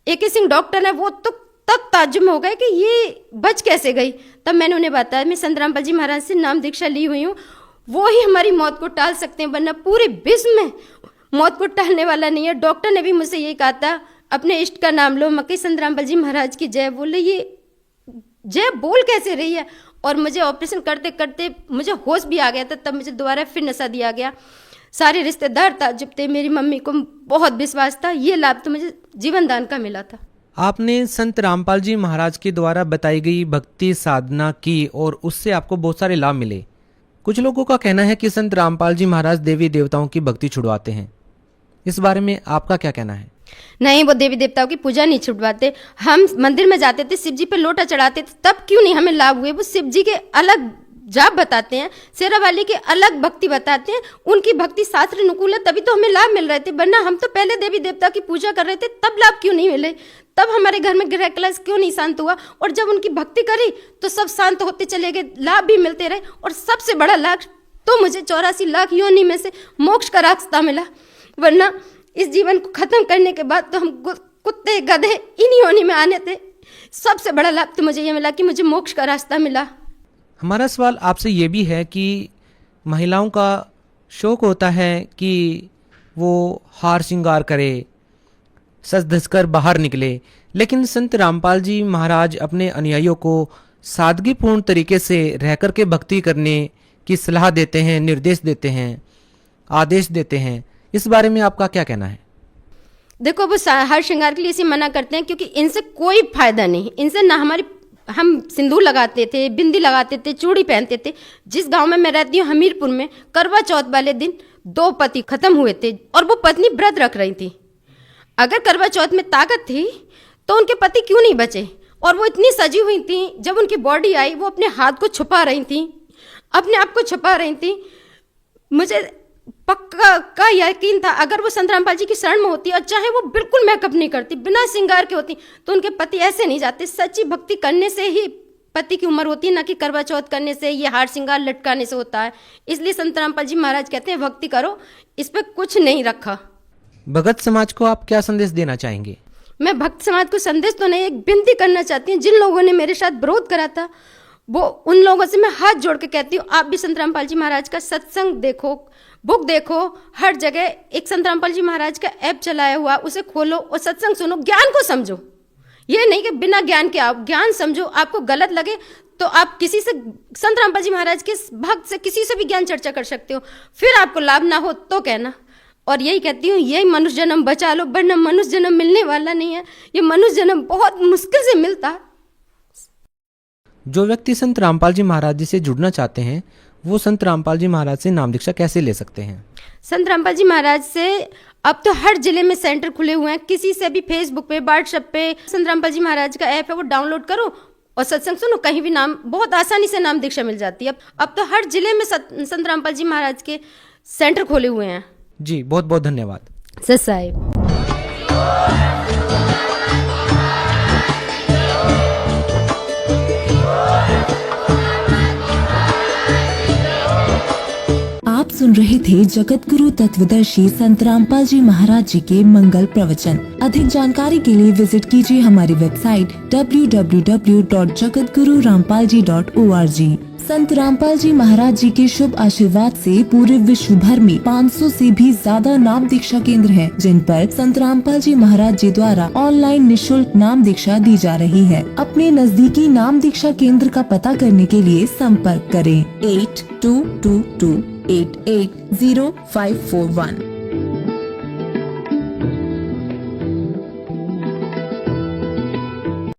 I: AK सिंह डॉक्टर है, वो तो तब ताज्जुब में हो गए कि ये बच कैसे गई। तब मैंने उन्हें बताया मैं संत रामपाल जी महाराज से नाम दीक्षा ली हुई हूँ, वो ही हमारी मौत को टाल सकते हैं, वरना पूरे विश्व में मौत को टालने वाला नहीं है। डॉक्टर ने भी मुझसे यही कहा था, अपने इष्ट का नाम लो, मक्की संत रामपाल जी महाराज की जय बोले। ये जय बोल कैसे रही है। और मुझे ऑपरेशन करते करते मुझे होश भी आ गया था, तब मुझे दोबारा फिर नशा दिया गया। सारे रिश्तेदार ताज्जुब थे, मेरी मम्मी को बहुत विश्वास था। ये लाभ तो मुझे जीवन दान का मिला था।
H: आपने संत रामपाल जी महाराज के द्वारा बताई गई भक्ति साधना की और उससे आपको बहुत सारे लाभ मिले। कुछ लोगों का कहना है कि संत रामपाल जी महाराज देवी देवताओं की भक्ति छुड़वाते हैं, इस बारे में आपका क्या कहना है?
I: नहीं, वो देवी देवताओं की पूजा नहीं छुड़वाते। हम मंदिर में जाते थे, शिव जी पे लोटा चढ़ाते थे, तब क्यों नहीं हमें लाभ हुए। वो शिव जी के अलग जाप बताते हैं, शेरा वाली की अलग भक्ति बताते हैं, उनकी भक्ति शास्त्र अनुकूल है, तभी तो हमें लाभ मिल रहे थे। वरना हम तो पहले देवी देवता की पूजा कर रहे थे, तब लाभ क्यों नहीं मिले, तब हमारे घर में गृह कलश क्यों नहीं शांत हुआ। और जब उनकी भक्ति करी तो सब शांत होते चले गए, लाभ भी मिलते रहे। और सबसे बड़ा लाभ तो मुझे 84 लाख योनि में से मोक्ष का रास्ता मिला, वरना इस जीवन को खत्म करने के बाद तो हम कुत्ते गधे इन्हीं योनि में आने थे। सबसे बड़ा लाभ तो मुझे ये मिला कि मुझे मोक्ष का रास्ता मिला।
H: हमारा सवाल आपसे ये भी है कि महिलाओं का शौक होता है कि वो हार श्रृंगार करे, सज धज कर बाहर निकले, लेकिन संत रामपाल जी महाराज अपने अनुयायियों को सादगीपूर्ण तरीके से रह कर के भक्ति करने की सलाह देते हैं, निर्देश देते हैं, आदेश देते हैं। इस बारे में आपका क्या कहना है?
I: देखो, वो हर श्रृंगार के लिए इसे मना करते हैं क्योंकि इनसे कोई फायदा नहीं। इनसे ना हम सिंदूर लगाते थे, बिंदी लगाते थे, चूड़ी पहनते थे। जिस गांव में मैं रहती हूँ, हमीरपुर में, करवा चौथ वाले दिन 2 पति खत्म हुए थे और वो पत्नी व्रत रख रही थी। अगर करवा चौथ में ताकत थी तो उनके पति क्यों नहीं बचे। और वो इतनी सजी हुई थी, जब उनकी बॉडी आई वो अपने हाथ को छुपा रही थी, अपने आप को छुपा रही थी। मुझे पक्का का यकीन था अगर वो संत रामपाल जी की शरण में होती और चाहे वो बिल्कुल मेकअप नहीं करती, बिना श्रृंगार के होती, तो उनके पति ऐसे नहीं जाते। सच्ची भक्ति करने से ही पति की उम्र होती है, ना कि करवा चौथ करने से, ये हार श्रृंगार लटकाने से होता है। इसलिए संत रामपाल जी महाराज कहते हैं भक्ति करो, इस पर कुछ नहीं रखा।
H: भगत समाज को आप क्या संदेश देना चाहेंगे?
I: मैं भक्त समाज को संदेश तो नहीं, एक विनती करना चाहती हूँ। जिन लोगों ने मेरे साथ विरोध करा था, वो उन लोगों से मैं हाथ जोड़ के कहती हूँ, आप भी संत रामपाल जी महाराज का सत्संग देखो, बुक देखो। हर जगह एक संत रामपाल जी महाराज का ऐप चलाया हुआ, उसे खोलो और सत्संग सुनो, ज्ञान को समझो। ये नहीं कि बिना ज्ञान के आप ज्ञान समझो। आपको गलत लगे तो आप किसी से, संत रामपाल जी महाराज के भक्त से, किसी से भी ज्ञान चर्चा कर सकते हो। फिर आपको लाभ ना हो तो कहना। और यही कहती हूँ, यही मनुष्य जन्म बचा लो, वरना मनुष्य जन्म मिलने वाला नहीं है। ये मनुष्य जन्म बहुत मुश्किल से मिलता है।
H: जो व्यक्ति संत रामपाल जी महाराज जी से जुड़ना चाहते हैं, वो संत रामपाल जी महाराज से नाम दीक्षा कैसे ले सकते हैं?
I: संत रामपाल जी महाराज से अब तो हर जिले में सेंटर खुले हुए हैं। किसी से भी फेसबुक पे, व्हाट्सएप पे संत रामपाल जी महाराज का ऐप है, वो डाउनलोड करो और सत्संग सुनो। कहीं भी नाम, बहुत आसानी से नाम दीक्षा मिल जाती है। अब तो हर जिले में संत रामपाल जी महाराज के सेंटर खोले हुए हैं।
H: जी, बहुत बहुत धन्यवाद
I: सर साहिब।
J: आप सुन रहे थे जगत गुरु तत्वदर्शी संत रामपाल जी महाराज जी के मंगल प्रवचन। अधिक जानकारी के लिए विजिट कीजिए हमारी वेबसाइट www.jagatgururampalji.org। संत रामपाल जी महाराज जी के शुभ आशीर्वाद से पूरे विश्व भर में 500 से भी ज्यादा नाम दीक्षा केंद्र हैं, जिन पर संत रामपाल जी महाराज जी द्वारा ऑनलाइन निशुल्क नाम दीक्षा दी जा रही है। अपने नजदीकी नाम दीक्षा केंद्र का पता करने के लिए संपर्क करें 8222880541।